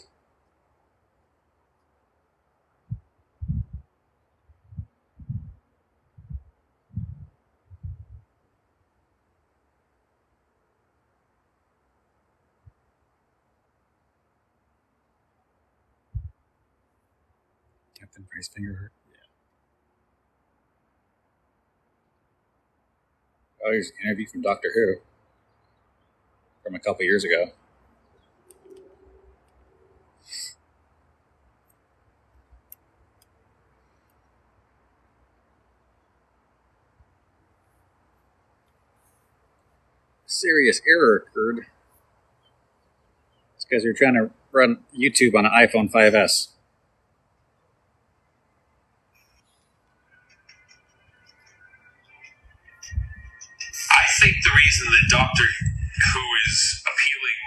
Captain Price finger hurt. Yeah. Oh, here's an interview from Doctor Who from a couple years ago. Serious error occurred. It's because you're trying to run YouTube on an iPhone 5S. I think the reason that Doctor Who is appealing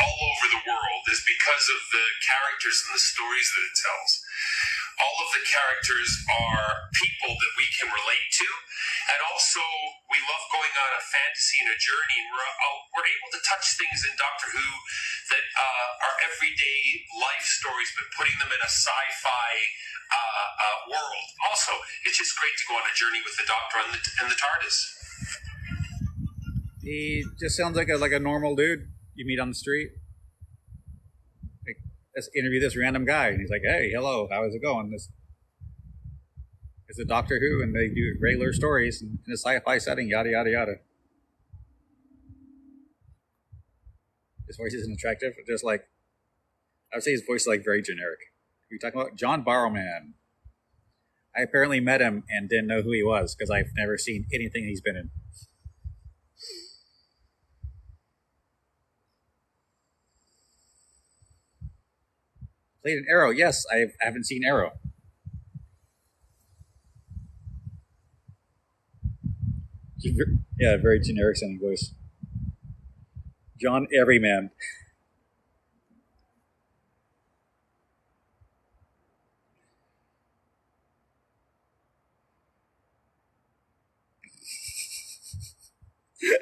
all over the world is because of the characters and the stories that it tells. All of the characters are people that we can relate to, and also we love going on a fantasy and a journey. We're able to touch things in Doctor Who that are everyday life stories, but putting them in a sci-fi world. Also, it's just great to go on a journey with the Doctor and the TARDIS. He just sounds like a normal dude you meet on the street. Like, let's interview this random guy, and he's like, "Hey, hello, how is it going?" This is a Doctor Who, and they do regular stories in a sci-fi setting, yada yada yada. His voice isn't attractive. Just like, I would say his voice is like very generic. We're talking about John Barrowman. I apparently met him and didn't know who he was because I've never seen anything he's been in. Played an Arrow. Yes, I haven't seen Arrow. Yeah, very generic sounding voice. John Everyman.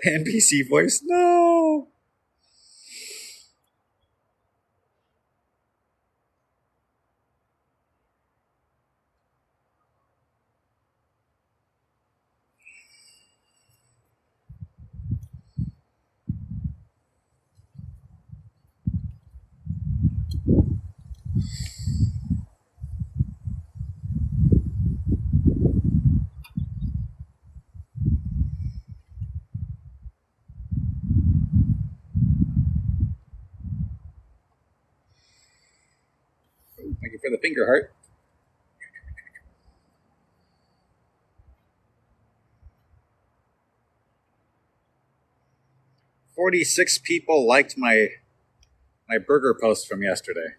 NPC voice. No. for the finger heart. "46 people liked my burger post from yesterday."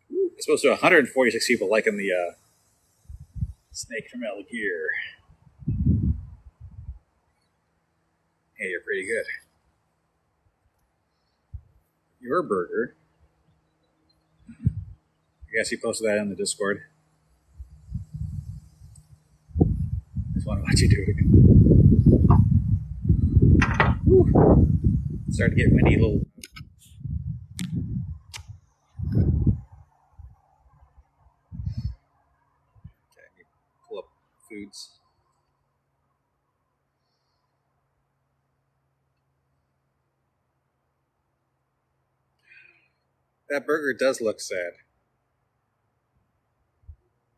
It's supposed to be 146 people liking the snake from El Gear. Hey, you're pretty good. Your burger. I guess you posted that in the Discord. Just want to watch you do it again. Whew. Starting to get windy, little. Okay, pull up foods. That burger does look sad.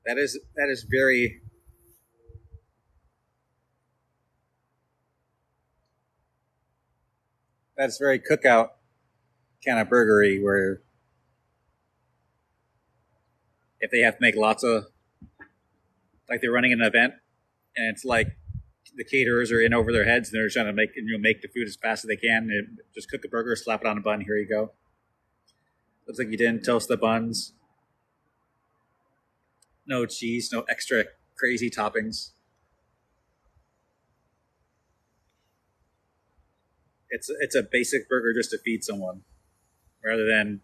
That is very. That's very cookout kind of burgery where if they have to make lots of, like they're running an event and it's like the caterers are in over their heads and they're trying to make the food as fast as they can. And just cook a burger, slap it on a bun. Here you go. Looks like you didn't toast the buns. No cheese, no extra crazy toppings. It's a basic burger just to feed someone, rather than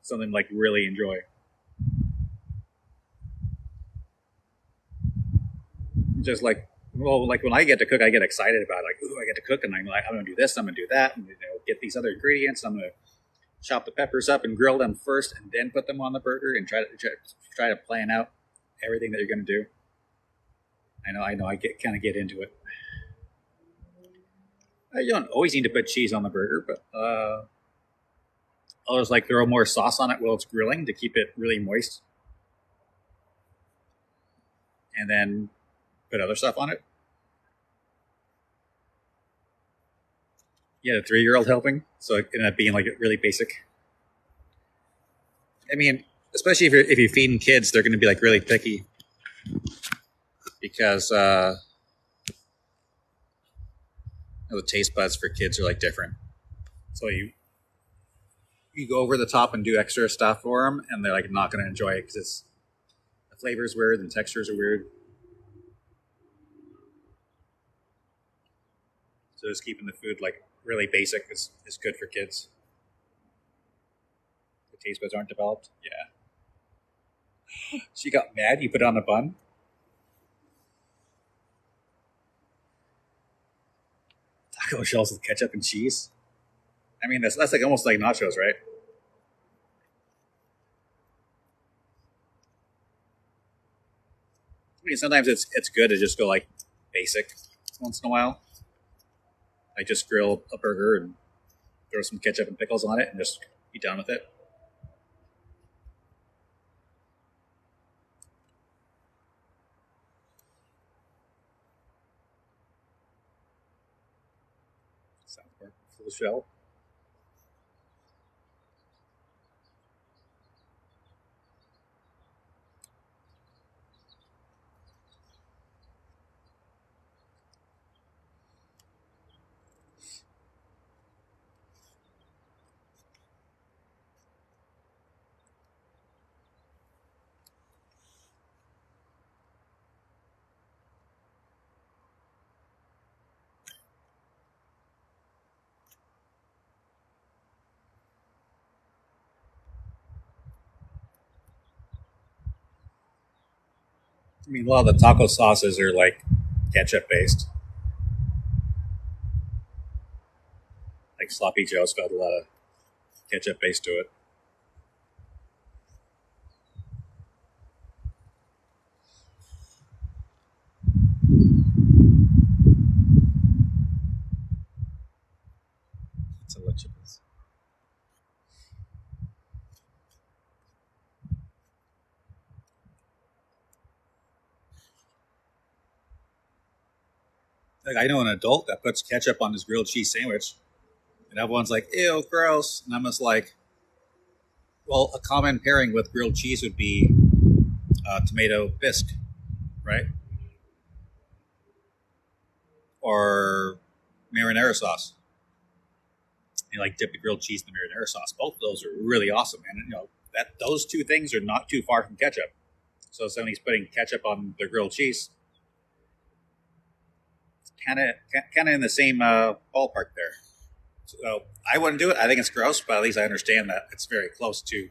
something like really enjoy. Just like like when I get to cook, I get excited about it. Like, ooh, I get to cook, and I'm like, I'm gonna do this, I'm gonna do that, and get these other ingredients. I'm gonna chop the peppers up and grill them first, and then put them on the burger, and try to plan out everything that you're gonna do. I know. I get into it. You don't always need to put cheese on the burger, but I'll just like throw more sauce on it while it's grilling to keep it really moist, and then put other stuff on it. Yeah, the 3-year-old helping, so it ended up being like really basic. I mean, especially if you're feeding kids, they're going to be like really picky because the taste buds for kids are like different. So you go over the top and do extra stuff for them, and they're like not going to enjoy it because the flavor is weird and the textures are weird. So just keeping the food like really basic is good for kids. The taste buds aren't developed. Yeah. She got mad. You put it on a bun. Taco shells with ketchup and cheese. I mean, that's like almost like nachos, right? I mean, sometimes it's good to just go like basic once in a while. Like just grill a burger and throw some ketchup and pickles on it and just be done with it. South Park full shell. I mean, a lot of the taco sauces are like ketchup based. Like sloppy Joe's got a lot of ketchup based to it. It's a lot chips. Like I know an adult that puts ketchup on his grilled cheese sandwich, And everyone's like, ew, gross. And I'm just like, well, a common pairing with grilled cheese would be tomato bisque, right? Or marinara sauce. You like dip the grilled cheese in the marinara sauce. Both of those are really awesome, and that those two things are not too far from ketchup. So if somebody's putting ketchup on their grilled cheese, kind of in the same ballpark there. So I wouldn't do it. I think it's gross, but at least I understand that it's very close to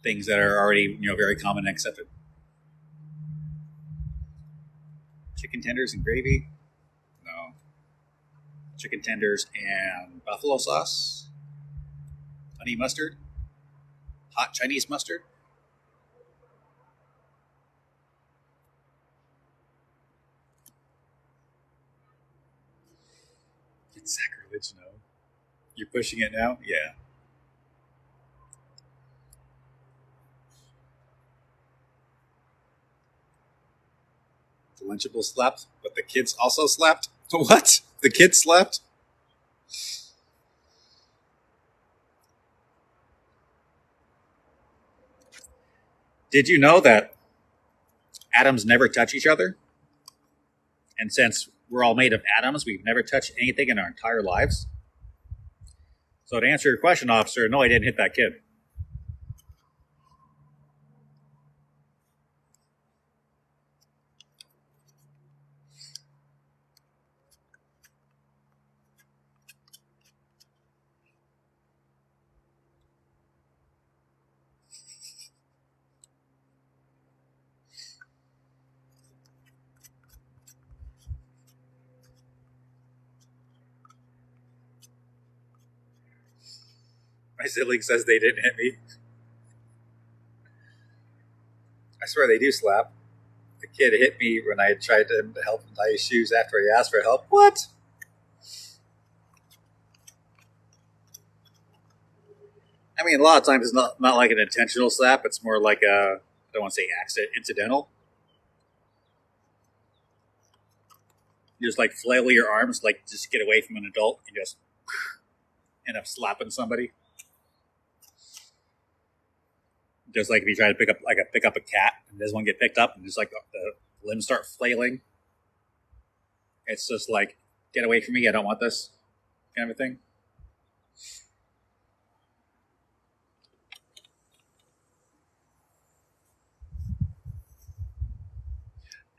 things that are already very common and accepted. Chicken tenders and gravy? No. Chicken tenders and buffalo sauce, honey mustard, hot Chinese mustard. It's sacrilege, no. You're pushing it now? Yeah. The Lunchable slapped, but the kids also slapped? What? The kids slapped? Did you know that atoms never touch each other? And since we're all made of atoms, we've never touched anything in our entire lives. So to answer your question, officer, no, I didn't hit that kid. My sibling says they didn't hit me. I swear they do slap. The kid hit me when I tried to help him tie his shoes after he asked for help. What? I mean, a lot of times it's not like an intentional slap. It's more like a, I don't want to say accident, incidental. You just like flail your arms, like just get away from an adult and just end up slapping somebody. Just like if you try to pick up a cat and doesn't want to get picked up, and just like the limbs start flailing. It's just like, get away from me! I don't want this, kind of a thing.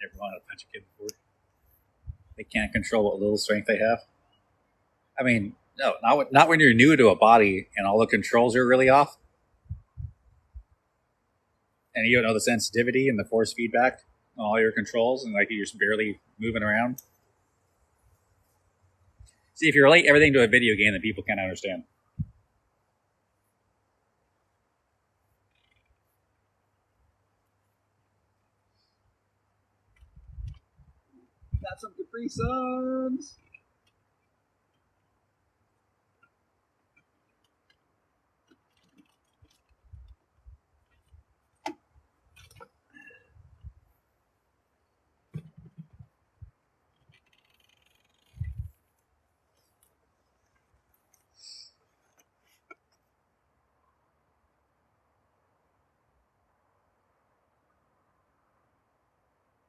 Never wanted to punch a kid before. They can't control what little strength they have. I mean, no, not when you're new to a body and all the controls are really off, and you don't know the sensitivity and the force feedback on all your controls, and like you're just barely moving around. See, if you relate everything to a video game, then people can't understand. Got some Capri Suns.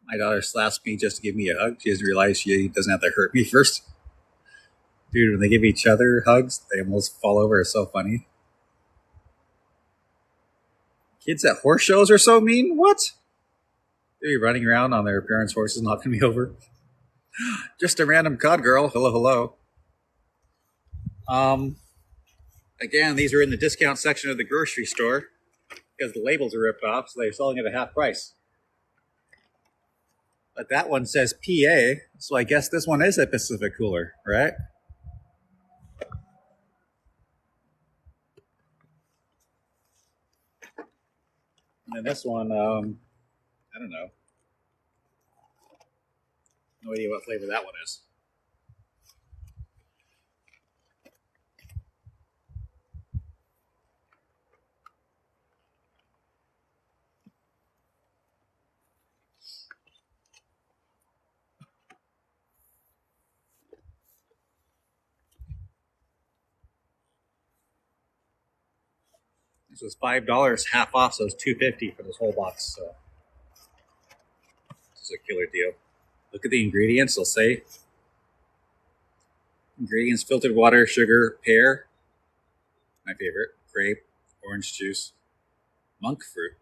My daughter slaps me just to give me a hug. She doesn't realize she doesn't have to hurt me first. Dude, when they give each other hugs, they almost fall over. It's so funny. Kids at horse shows are so mean. What? They'd be running around on their parents' horses, knocking me over. Just a random cod girl. Hello, hello. Um, Again, these are in the discount section of the grocery store because the labels are ripped off, so they're selling it at half price. But that one says PA, so I guess this one is a Pacific cooler, right? And then this one, I don't know. No idea what flavor that one is. This was $5, half off, so it's $2.50 for this whole box. So this is a killer deal. Look at the ingredients. They'll say ingredients: filtered water, sugar, pear, my favorite, grape, orange juice, monk fruit.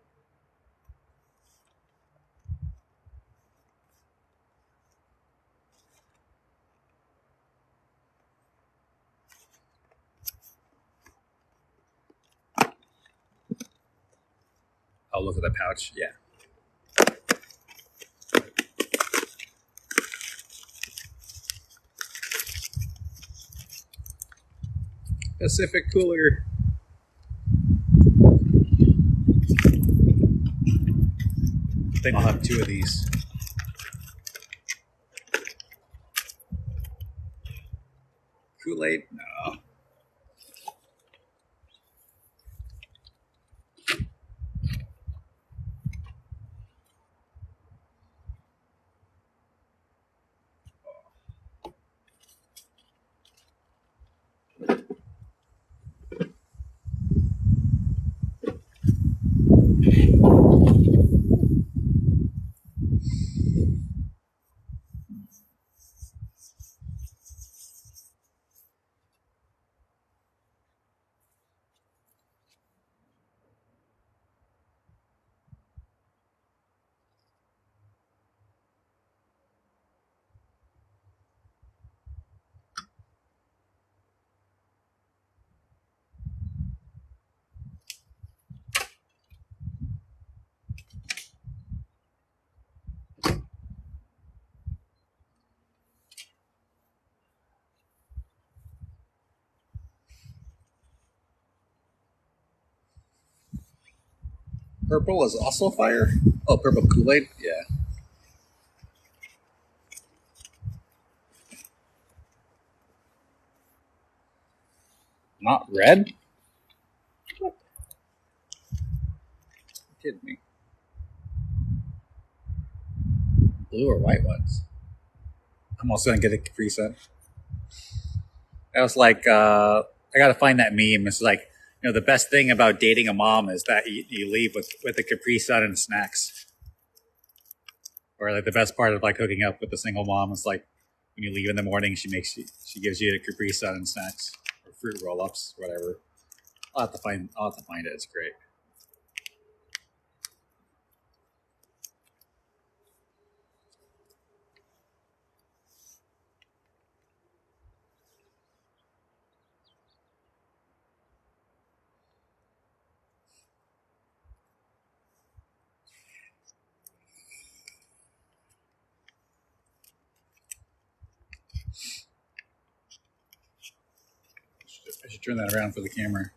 Oh, look at the pouch. Yeah. Pacific Cooler. I think I'll have 2 of these. Kool-Aid? No. Purple is also fire? Oh, purple Kool-Aid? Yeah. Not red? What? You kidding me? Blue or white ones? I'm also gonna get a Capri Sun. I was like, I gotta find that meme. It's like, the best thing about dating a mom is that you leave with a Capri Sun and snacks. Or like the best part of like hooking up with a single mom is like when you leave in the morning, she gives you a Capri Sun and snacks or fruit roll-ups, whatever. I'll have to find it. It's great. I should turn that around for the camera.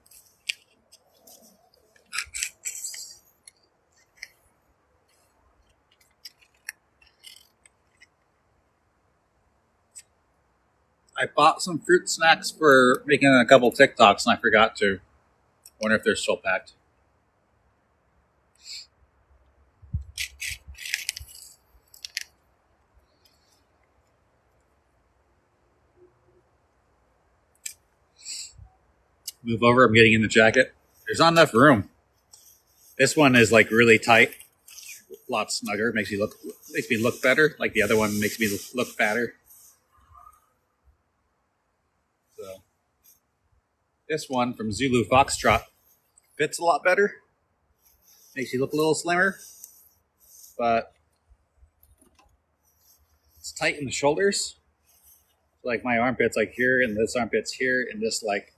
I bought some fruit snacks for making a couple TikToks, and I forgot to. Wonder if they're still packed. Move over. I'm getting in the jacket. There's not enough room. This one is like really tight, a lot snugger. Makes me look better. Like the other one makes me look fatter. So this one from Zulu Foxtrot fits a lot better. Makes you look a little slimmer, but it's tight in the shoulders. Like my armpits like here, and this armpit's here, and this like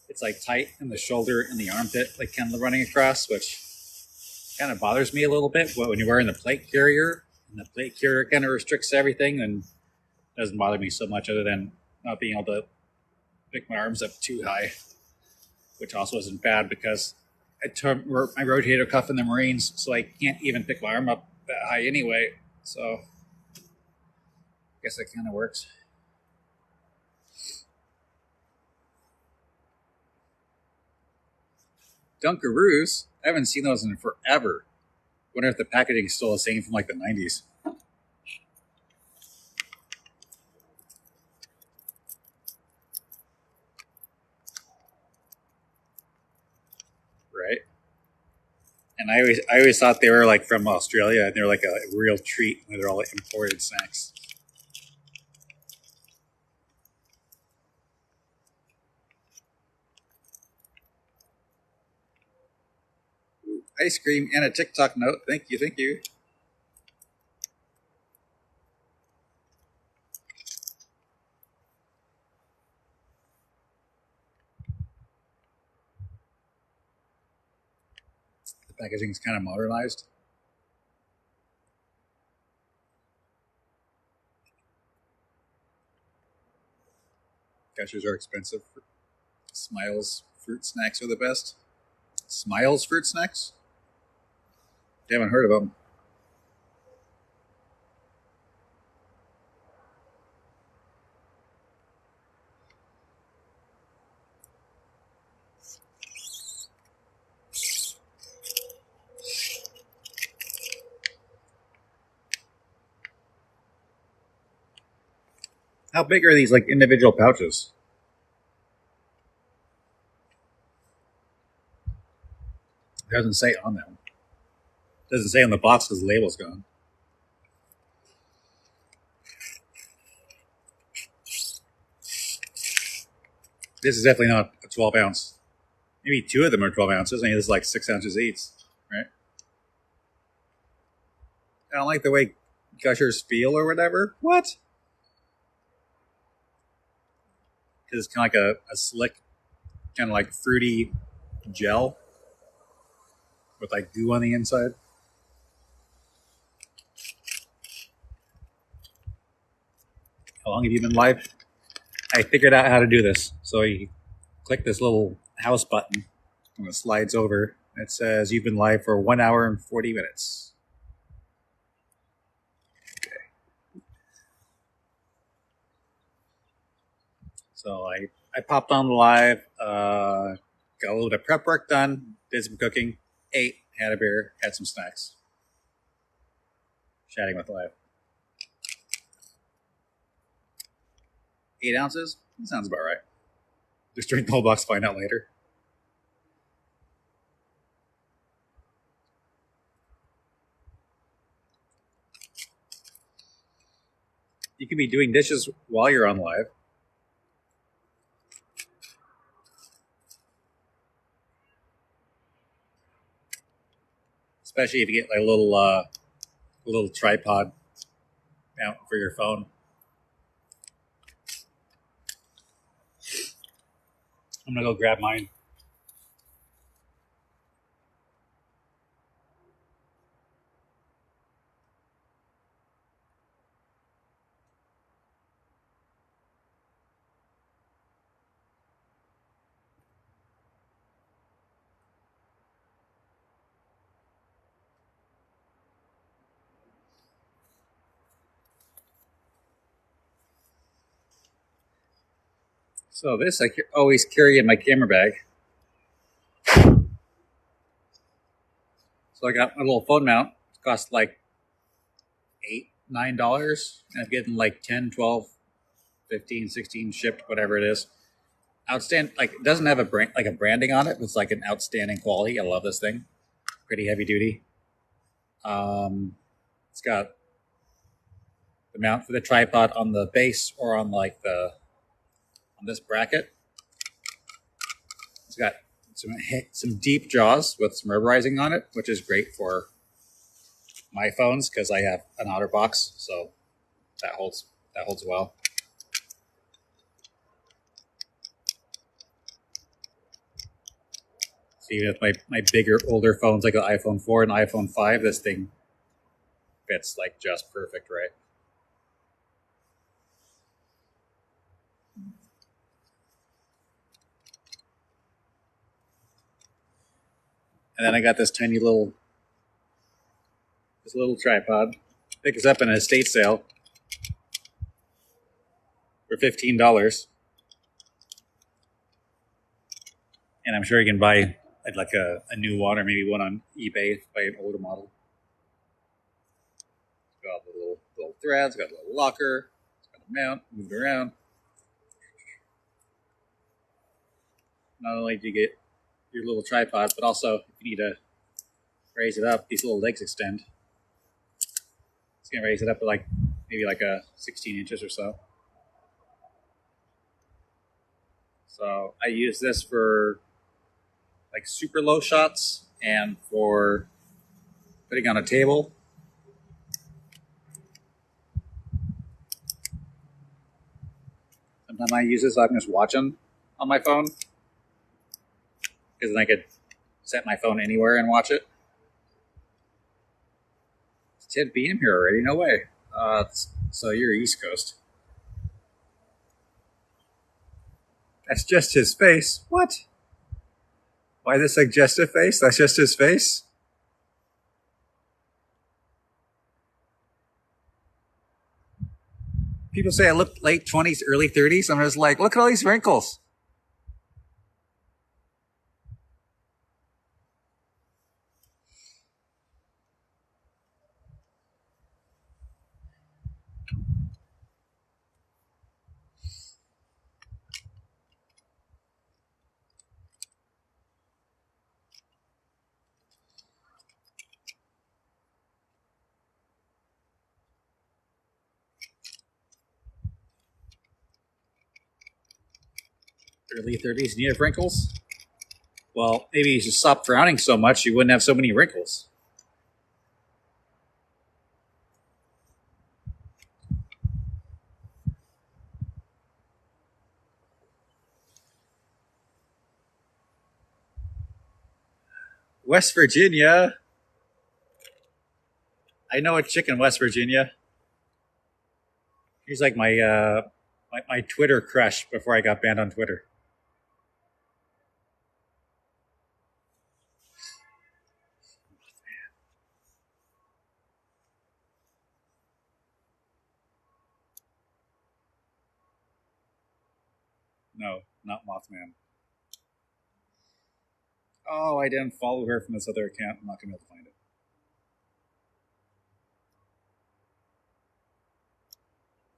it's like tight in the shoulder and the armpit, like kind of running across, which kind of bothers me a little bit. But when you're wearing the plate carrier, and the plate carrier kind of restricts everything, and it doesn't bother me so much, other than not being able to pick my arms up too high, which also isn't bad because I tore my rotator cuff in the Marines, so I can't even pick my arm up that high anyway. So I guess that kind of works. Dunkaroos. I haven't seen those in forever. Wonder if the packaging is still the same from like the 90s. And I always thought they were like from Australia, and they're like a real treat. They're all imported snacks. Ice cream and a TikTok note. Thank you, thank you. The packaging is kind of modernized. Cashews are expensive. Smiles fruit snacks are the best. Smiles fruit snacks? You haven't heard of them. How big are these like individual pouches? It doesn't say on them. It doesn't say on the box because the label's gone. This is definitely not a 12 ounce. Maybe two of them are 12 ounces. I mean, this is like 6 ounces each, right? I don't like the way gushers feel or whatever. What? Because it's kind of like a slick, kind of like fruity gel with like goo on the inside. How long have you been live? I figured out how to do this. So you click this little house button and it slides over. It says you've been live for 1 hour and 40 minutes. Okay. So I popped on live, got a little bit of prep work done, did some cooking, ate, had a beer, had some snacks. Chatting with live. 8 ounces? That sounds about right. Just drink the whole box, find out later. You can be doing dishes while you're on live. Especially if you get like a little tripod mount for your phone. I'm gonna go grab mine. So this I always carry in my camera bag. So I got my little phone mount. It costs like $8, $9. And I'm getting like 10, 12, 15, 16 shipped, whatever it is. Outstanding. Like it doesn't have a brand like a branding on it. It's like an outstanding quality. I love this thing. Pretty heavy duty. It's got the mount for the tripod on the base or on like on this bracket. It's got some deep jaws with some rubberizing on it, which is great for my phones because I have an OtterBox, so that holds well. So even with my bigger, older phones like the iPhone 4 and iPhone 5, this thing fits like just perfect, right? And then I got this tiny little tripod. Pick this up in an estate sale for $15. And I'm sure you can buy like a new one or maybe one on eBay, buy an older model. It's got little threads, got a little locker, it's got a mount, move it around. Not only do you get your little tripod, but also if you need a raise it up. These little legs extend. It's gonna raise it up to like maybe like a 16 inches or so. So I use this for like super low shots and for putting on a table. Sometimes I use this so I can just watch them on my phone because then I could set my phone anywhere and watch it. It's 10 p.m. here already. No way. So you're East Coast. That's just his face. What? Why the suggestive face? That's just his face? People say I look late 20s, early 30s. I'm just like, look at all these wrinkles. Early 30s and you have wrinkles? Well, maybe you should stop frowning so much you wouldn't have so many wrinkles. West Virginia. I know a chick in West Virginia. He's like my Twitter crush before I got banned on Twitter. No, not Mothman. Oh, I didn't follow her from this other account. I'm not gonna be able to find it.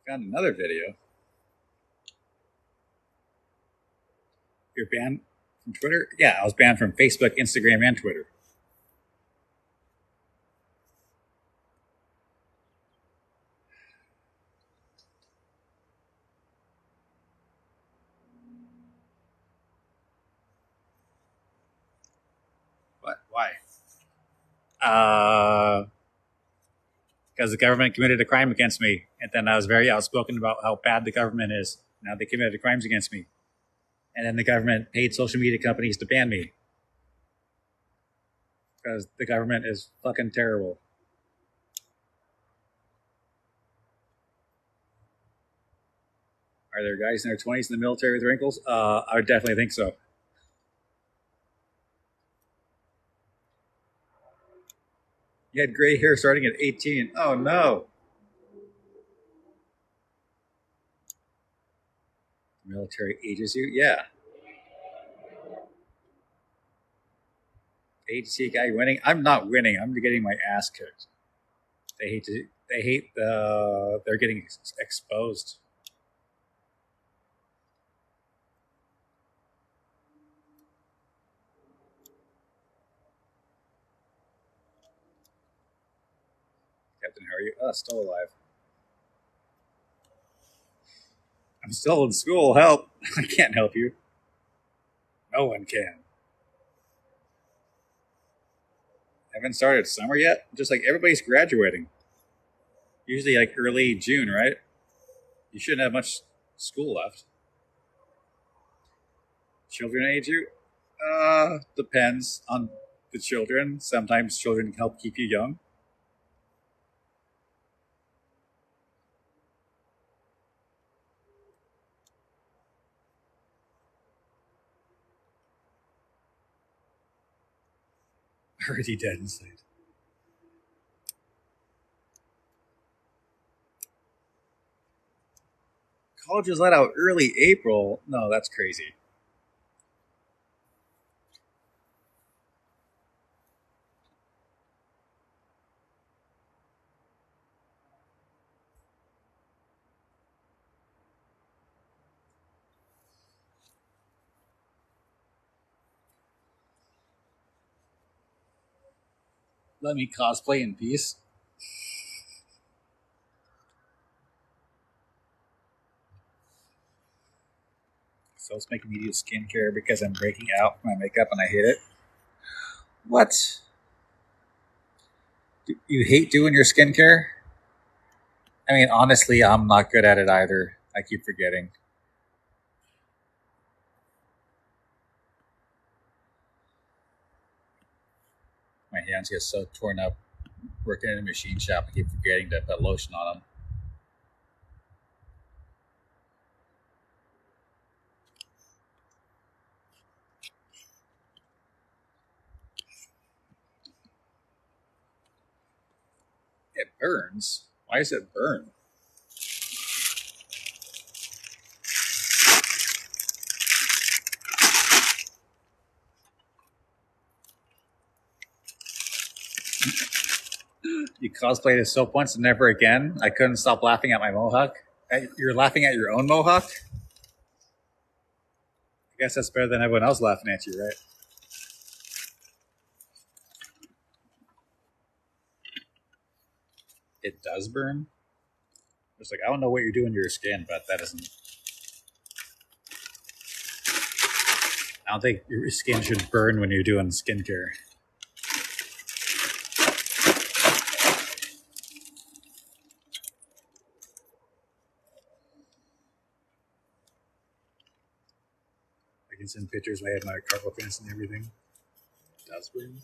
Found another video. You're banned from Twitter? Yeah, I was banned from Facebook, Instagram, and Twitter. What? Why? Because the government committed a crime against me, and then I was very outspoken about how bad the government is. Now they committed crimes against me, and then the government paid social media companies to ban me because the government is fucking terrible. Are there guys in their 20s in the military with wrinkles? I would definitely think so. You had gray hair starting at 18. Oh no. The military ages you? Yeah. I hate to see a guy winning. I'm not winning. I'm getting my ass kicked. They hate to. They hate the. They're getting exposed. Captain, how are you? Oh, still alive. I'm still in school. Help! I can't help you. No one can. Haven't started summer yet. Just like everybody's graduating. Usually like early June, right? You shouldn't have much school left. Children age you? Depends on the children. Sometimes children help keep you young. Already dead inside. College was let out early April. No, that's crazy. Let me cosplay in peace. So it's making me do skincare because I'm breaking out my makeup and I hate it. What? You hate doing your skincare? I mean, honestly, I'm not good at it either. I keep forgetting. My hands get so torn up working in a machine shop. I keep forgetting to put lotion on them. It burns. Why does it burn? You cosplayed as soap once and never again. I couldn't stop laughing at my mohawk. You're laughing at your own mohawk? I guess that's better than everyone else laughing at you, right? It does burn? It's like, I don't know what you're doing to your skin, but that isn't. I don't think your skin should burn when you're doing skincare. I can send pictures when I have my cargo pants and everything. It does burn.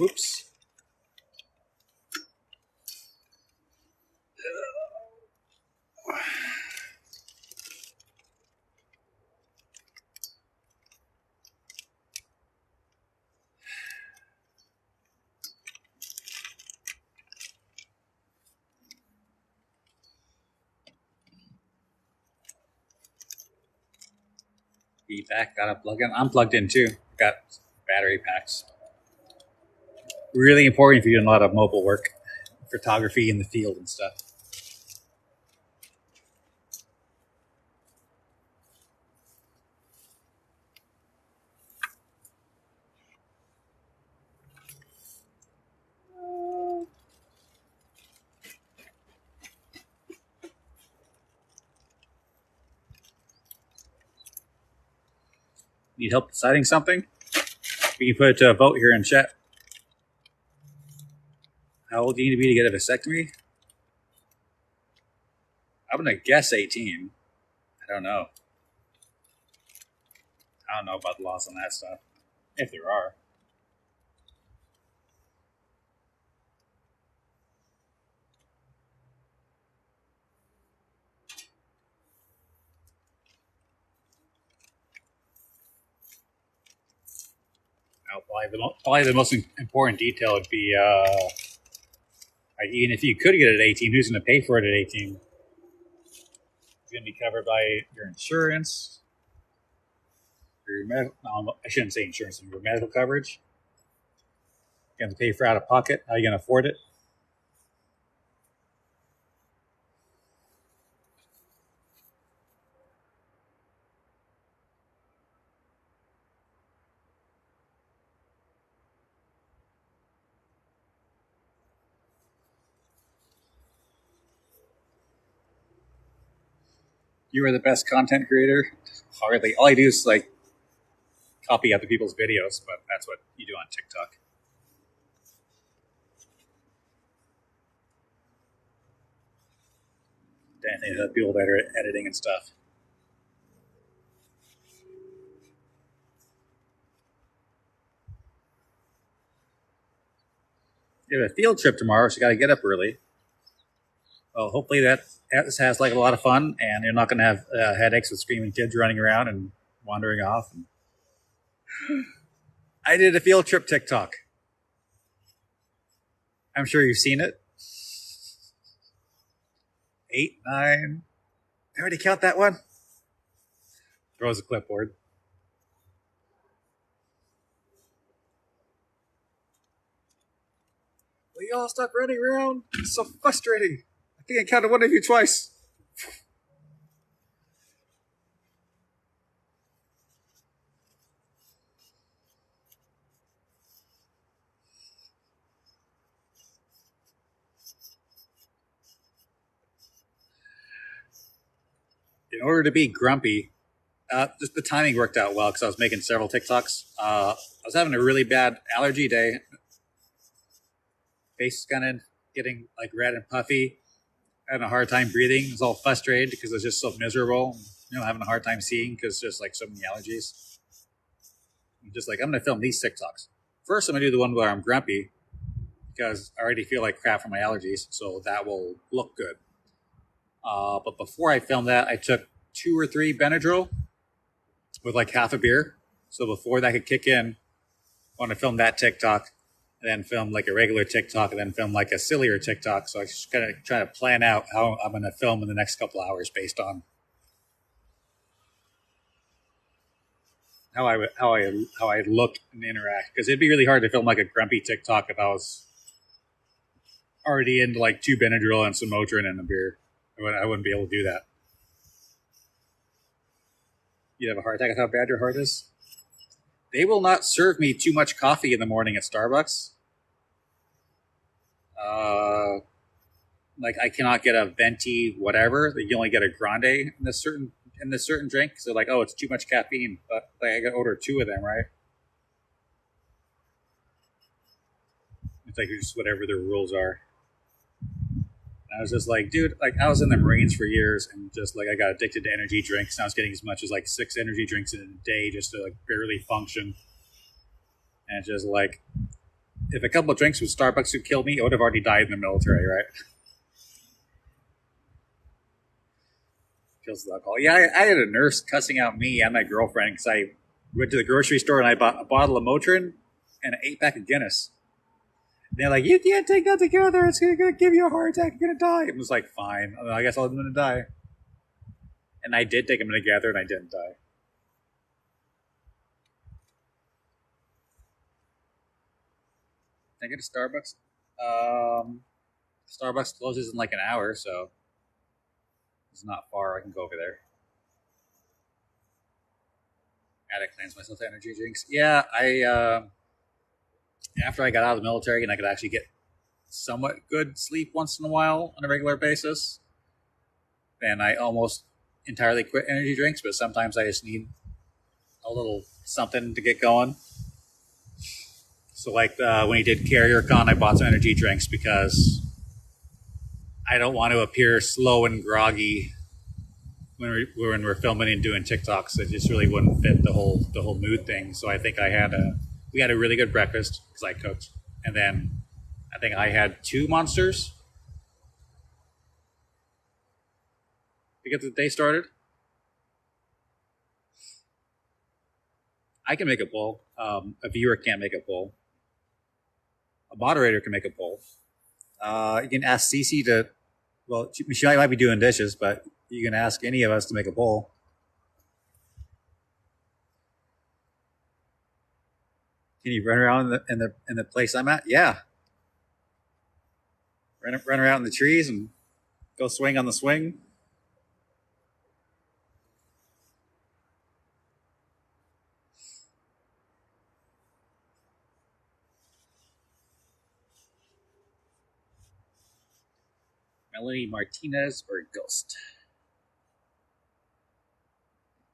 Oops. Be back, got to plug in. I'm plugged in too. Got battery packs. Really important if you're doing a lot of mobile work, photography in the field and stuff. Need help deciding something? We can put it to a vote here in chat. How old do you need to be to get a vasectomy? I'm going to guess 18. I don't know. I don't know about the laws on that stuff. If there are. Probably the most important detail would be even if you could get it at 18, who's going to pay for it at 18? It's going to be covered by your insurance, your medical. No, I shouldn't say insurance. Your medical coverage. You're going to pay for out of pocket. How are you going to afford it? You are the best content creator. Hardly. All I do is like copy other people's videos, but that's what you do on TikTok. Anything to people better at editing and stuff. You have a field trip tomorrow, so you got to get up early. Well, hopefully that has like a lot of fun, and you're not going to have headaches with screaming kids running around and wandering off. I did a field trip TikTok. I'm sure you've seen it. 8, 9. I already count that one. Throws a clipboard. y'all stop running around? It's so frustrating. I think I counted one of you twice. In order to be grumpy, just the timing worked out well because I was making several TikToks. I was having a really bad allergy day. Face is kind of getting like red and puffy. Having a hard time breathing. I was all frustrated because I was just so miserable. Having a hard time seeing because just like so many allergies. I'm just like, I'm going to film these TikToks. First, I'm going to do the one where I'm grumpy because I already feel like crap from my allergies, so that will look good. But before I filmed that, I took 2 or 3 Benadryl with like half a beer. So before that could kick in, I want to film that TikTok, and then film like a regular TikTok, and then film like a sillier TikTok. So I just kind of try to plan out how I'm going to film in the next couple hours based on how I look and interact. Because it'd be really hard to film like a grumpy TikTok if I was already into like 2 Benadryl and some Motrin and a beer. I wouldn't be able to do that. You'd have a heart attack with how bad your heart is. They will not serve me too much coffee in the morning at Starbucks. Like I cannot get a venti whatever. You only get a grande in this certain drink. So like, oh, it's too much caffeine. But like I got to order 2 of them, right? It's like just whatever the rules are. I was just like, dude, like I was in the Marines for years, and just like I got addicted to energy drinks. And I was getting as much as like 6 energy drinks in a day just to like barely function. And just like, if a couple of drinks with Starbucks would kill me, I would have already died in the military, right? Kills the alcohol. Yeah, I had a nurse cussing out me and my girlfriend because I went to the grocery store and I bought a bottle of Motrin and an 8-pack of Guinness. They're like, you can't take that together. It's going to give you a heart attack. You're going to die. It was like, fine. I guess I'm going to die. And I did take them together, and I didn't die. Can I get a Starbucks? Starbucks closes in like an hour, so it's not far. I can go over there. Gotta cleanse myself with energy drinks. Yeah, after I got out of the military and I could actually get somewhat good sleep once in a while on a regular basis, then I almost entirely quit energy drinks, but sometimes I just need a little something to get going. So like when he did Carrier Con, I bought some energy drinks because I don't want to appear slow and groggy when we're filming and doing TikToks. It just really wouldn't fit the whole mood thing. So I think we had a really good breakfast because I cooked, and then I think I had 2 monsters to get the day started. I can make a poll. A viewer can't make a poll. A moderator can make a poll. You can ask Cece to. Well, she might be doing dishes, but you can ask any of us to make a poll. Can you run around in the place I'm at? Yeah. Run around in the trees and go swing on the swing. Melanie Martinez or Ghost?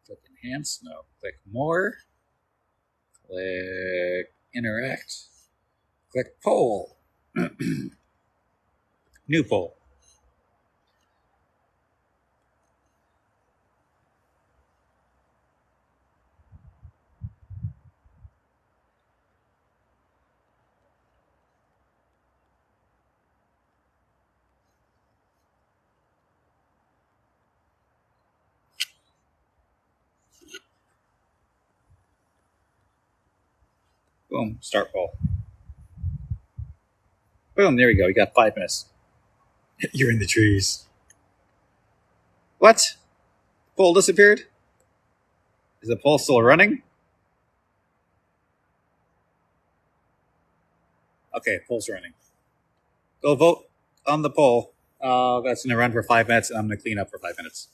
Click enhance. No. Click more. Click interact. Click poll. New poll. Boom. Start poll. Boom. There we go. You got 5 minutes. You're in the trees. What? Poll disappeared? Is the poll still running? Okay, poll's running. Go vote on the poll. That's going to run for 5 minutes, and I'm going to clean up for 5 minutes.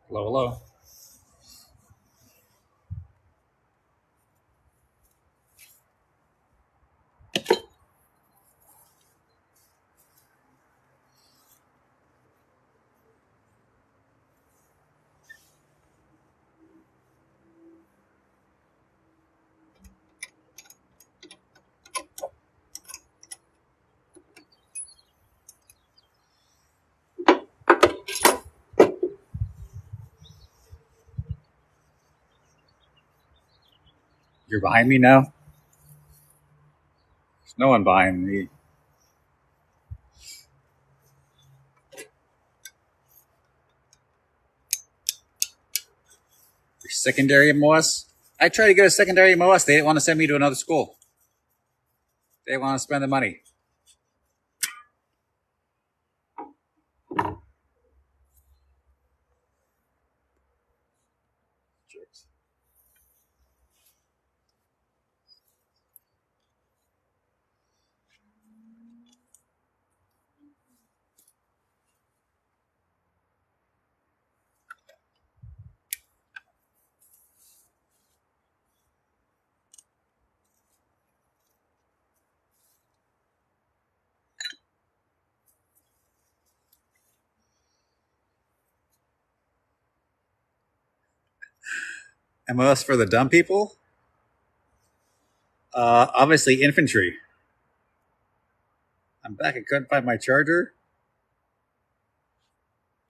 Hello, hello. You're behind me now? There's no one behind me. Your secondary MOS? I tried to get a secondary MOS. They didn't want to send me to another school. They didn't want to spend the money. Jerks. MOS for the dumb people? Obviously infantry. I'm back. I couldn't find my charger.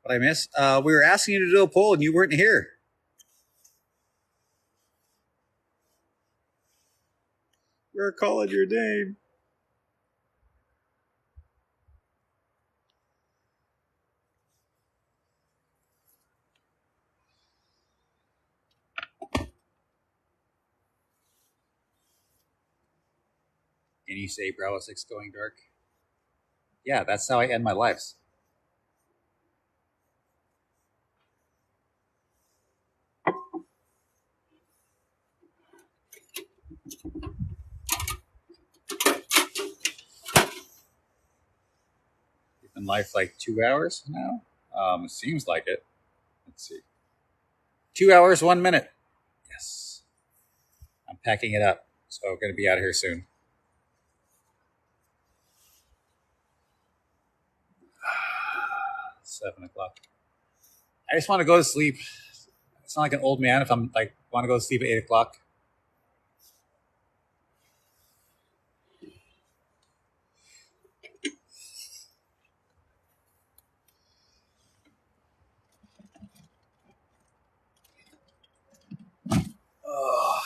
What I missed? We were asking you to do a poll and you weren't here. We're calling your name. Can you say Bravo 6 going dark? Yeah, that's how I end my lives. You've been live like 2 hours now? It seems like it. Let's see. 2 hours, 1 minute. Yes. I'm packing it up. So I'm going to be out of here soon. Seven o'clock. I just want to go to sleep. It's not like an old man if I'm like want to go to sleep at 8 o'clock. Oh.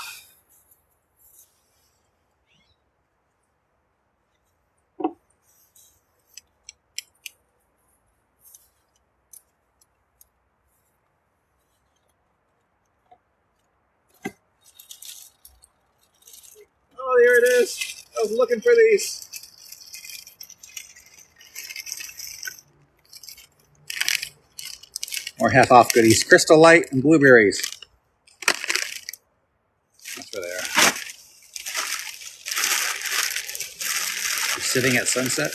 Oh, there it is. I was looking for these. More half off goodies. Crystal Light and blueberries. That's where they are. You're sitting at sunset.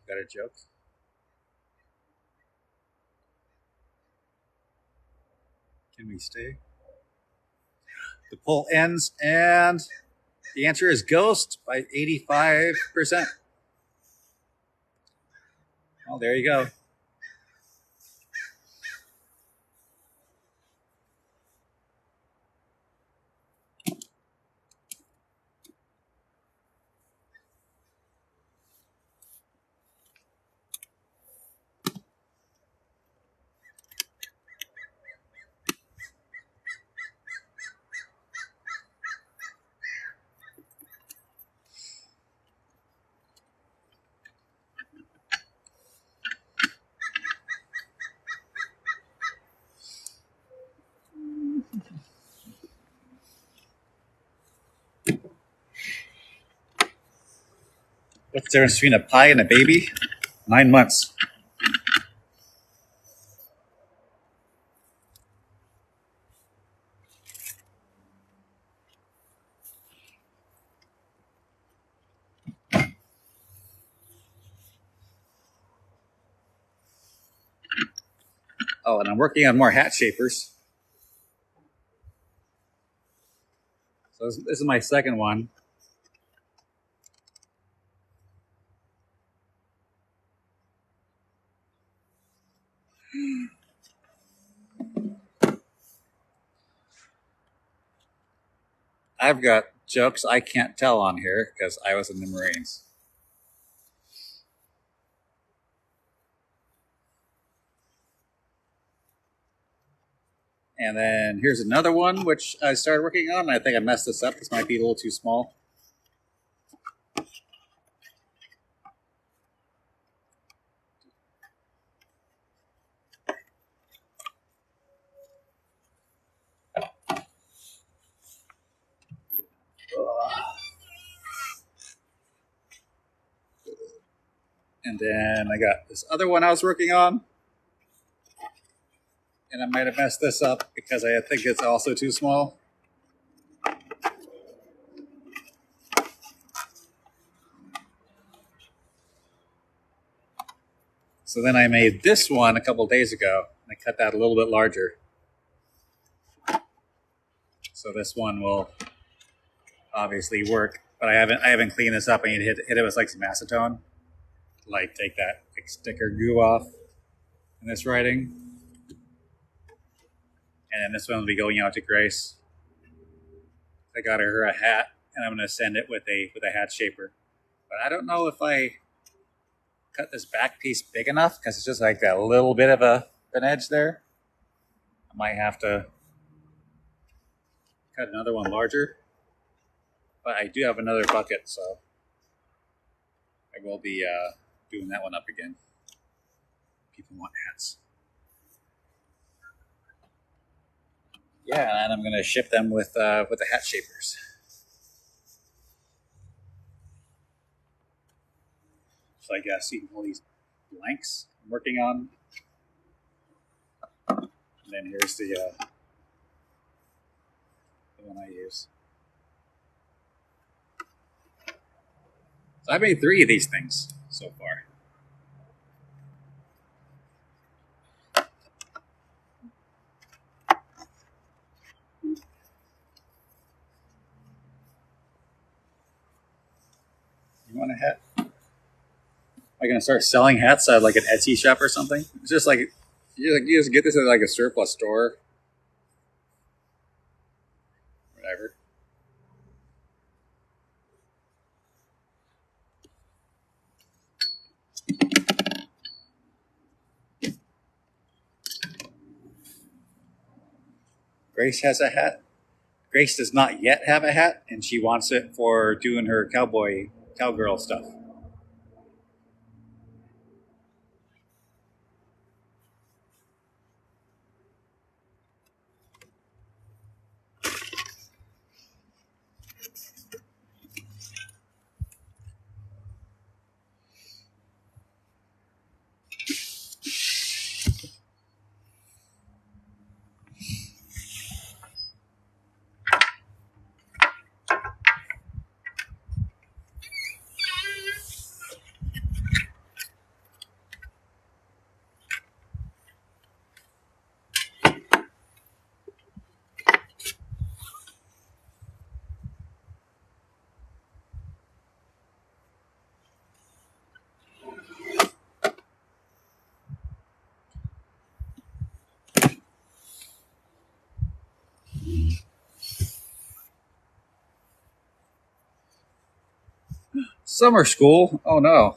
Got a joke? Can we stay? The poll ends, and the answer is Ghost by 85%. Well, there you go. What's the difference between a pie and a baby? 9 months. Oh, and I'm working on more hat shapers. So this is my second one. I've got jokes I can't tell on here because I was in the Marines. And then here's another one which I started working on. I think I messed this up. This might be a little too small. And then I got this other one I was working on. And I might have messed this up because I think it's also too small. So then I made this one a couple days ago. And I cut that a little bit larger. So this one will obviously work. But I haven't cleaned this up. I need to hit it with like some acetone. Like take that like, sticker goo off in this writing. And then this one will be going out to Grace. I got her a hat, and I'm going to send it with a hat shaper. But I don't know if I cut this back piece big enough because it's just like that little bit of an edge there. I might have to cut another one larger. But I do have another bucket, so I will be doing that one up again. People want hats. Yeah, and I'm going to ship them with the hat shapers. So I guess you can pull these blanks I'm working on. And then here's the one I use. So I made 3 of these things so far. You want a hat? Am I gonna start selling hats at like an Etsy shop or something? It's just like you just get this at like a surplus store, whatever. Grace has a hat. Grace does not yet have a hat, and she wants it for doing her cowgirl stuff. Summer school? Oh no,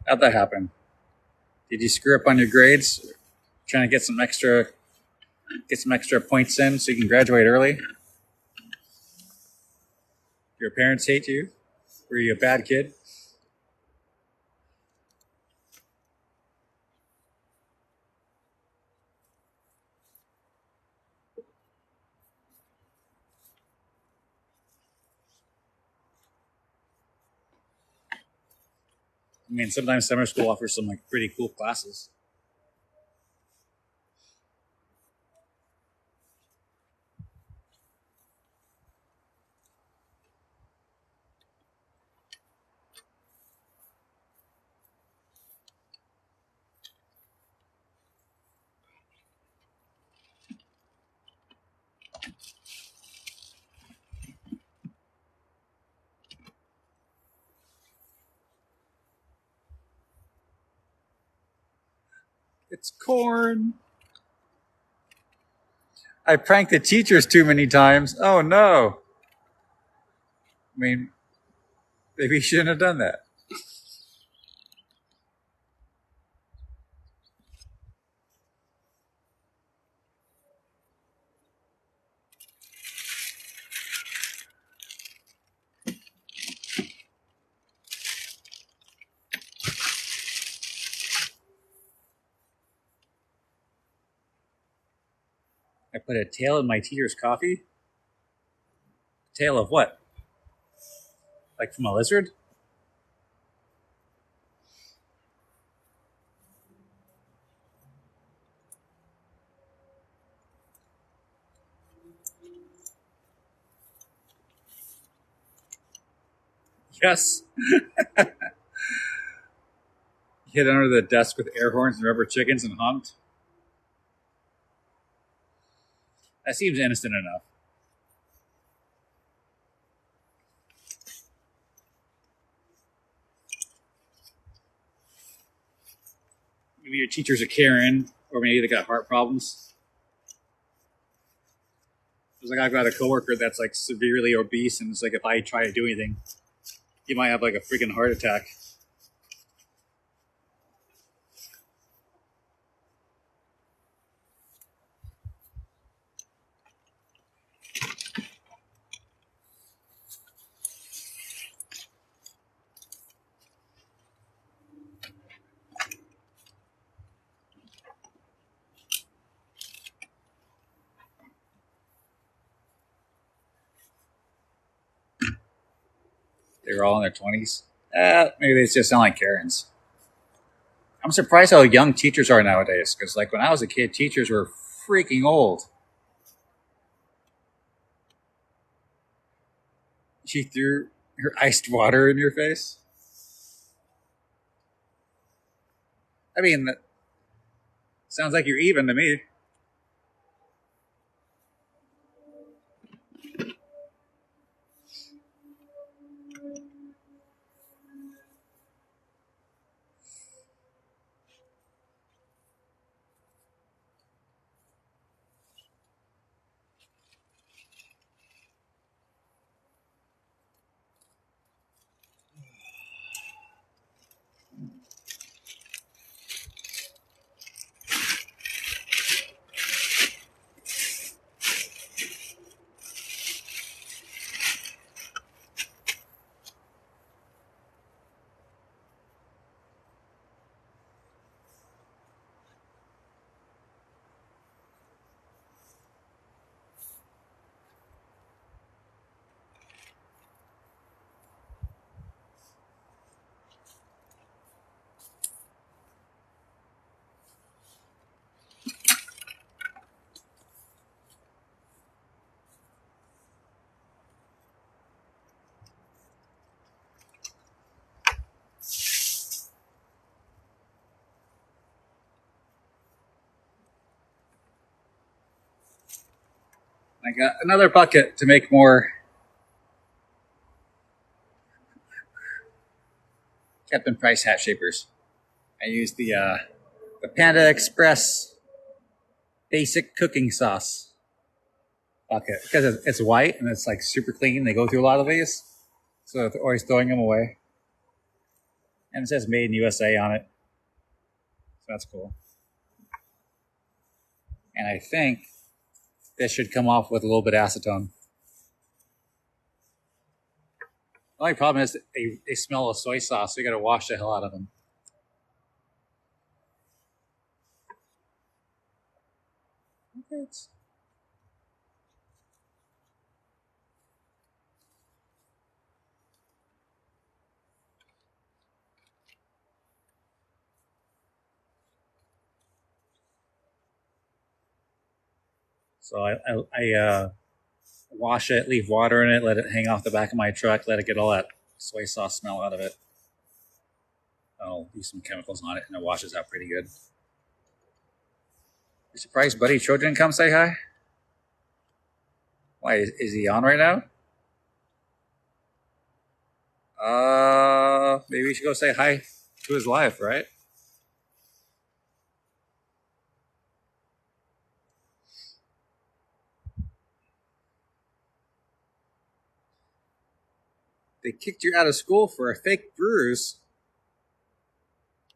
how'd that happen? Did you screw up on your grades? Trying to get some extra points in so you can graduate early? Your parents hate you? Were you a bad kid? I mean, sometimes summer school offers some like pretty cool classes. It's corn. I pranked the teachers too many times. Oh no. I mean, maybe you shouldn't have done that. I put a tail in my teacher's coffee. Tail of what? Like from a lizard? Yes. Hid under the desk with air horns and rubber chickens and honked. That seems innocent enough. Maybe your teacher's a Karen, or maybe they got heart problems. It's like I've got a coworker that's like severely obese, and it's like if I try to do anything, you might have like a freaking heart attack. They're all in their 20s. Maybe they just sound like Karens. I'm surprised how young teachers are nowadays, because like when I was a kid, teachers were freaking old. She threw her iced water in your face. I mean, that sounds like you're even to me. I got another bucket to make more Captain Price hat shapers. I used the Panda Express basic cooking sauce bucket because it's white and it's like super clean. They go through a lot of these, so they're always throwing them away. And it says "Made in USA" on it, so that's cool. And I think this should come off with a little bit of acetone. The only problem is they smell of soy sauce, so you got to wash the hell out of them. Okay, So I wash it, leave water in it, let it hang off the back of my truck, let it get all that soy sauce smell out of it. I'll use some chemicals on it, and it washes out pretty good. You surprised Buddy Cho didn't come say hi? Why, is he on right now? Maybe we should go say hi to his wife, right? They kicked you out of school for a fake bruise.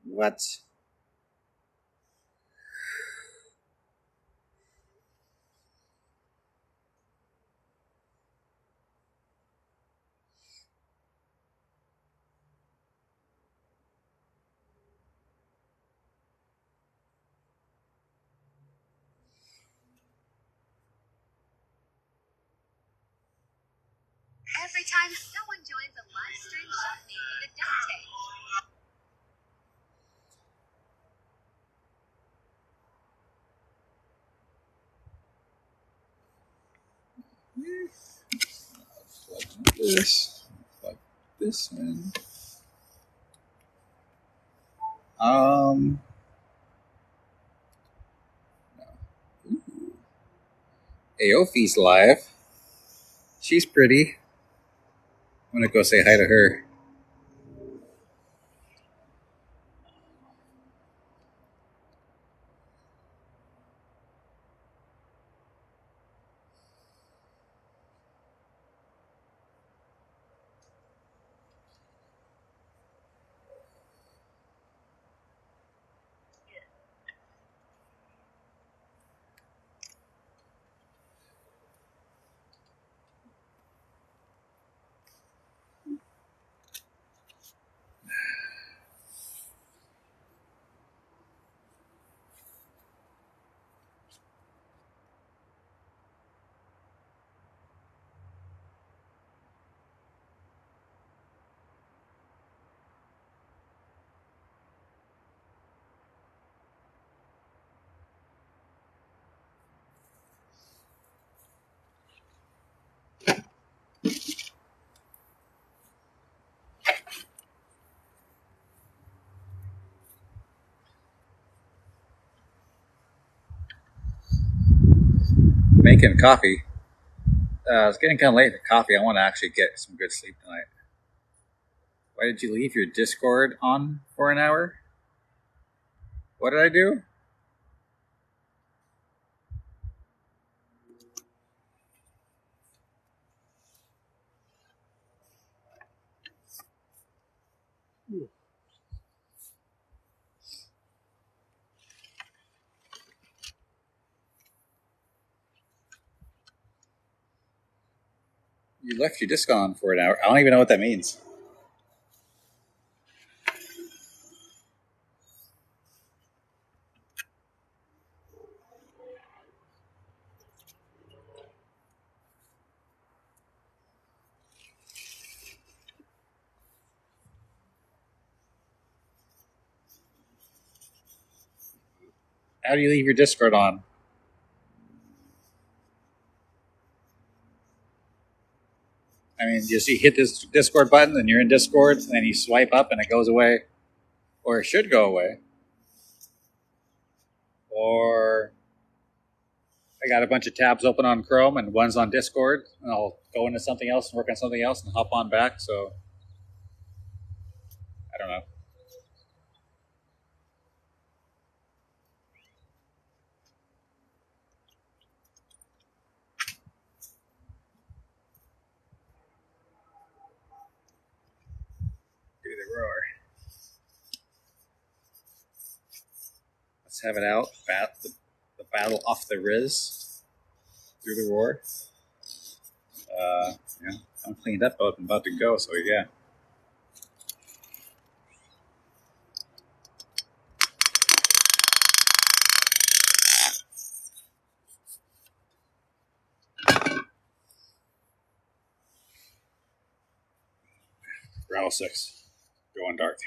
What? Every time someone joins a live stream shop meeting with Dante. Like this one. Aofi's live. She's pretty. I'm gonna go say hi to her. Making coffee. It's getting kind of late for coffee. I want to actually get some good sleep tonight. Why did you leave your Discord on for an hour? What did I do? You left your disc on for an hour. I don't even know what that means. How do you leave your Discord on? I mean, just you hit this Discord button and you're in Discord, and then you swipe up and it goes away. Or it should go away. Or I got a bunch of tabs open on Chrome and one's on Discord, and I'll go into something else and work on something else and hop on back. So I don't know. Do the roar. Let's have it out. The battle off the Riz through the roar. Yeah, I'm cleaned up. I'm about to go. So yeah. Rattle 6. Going dark.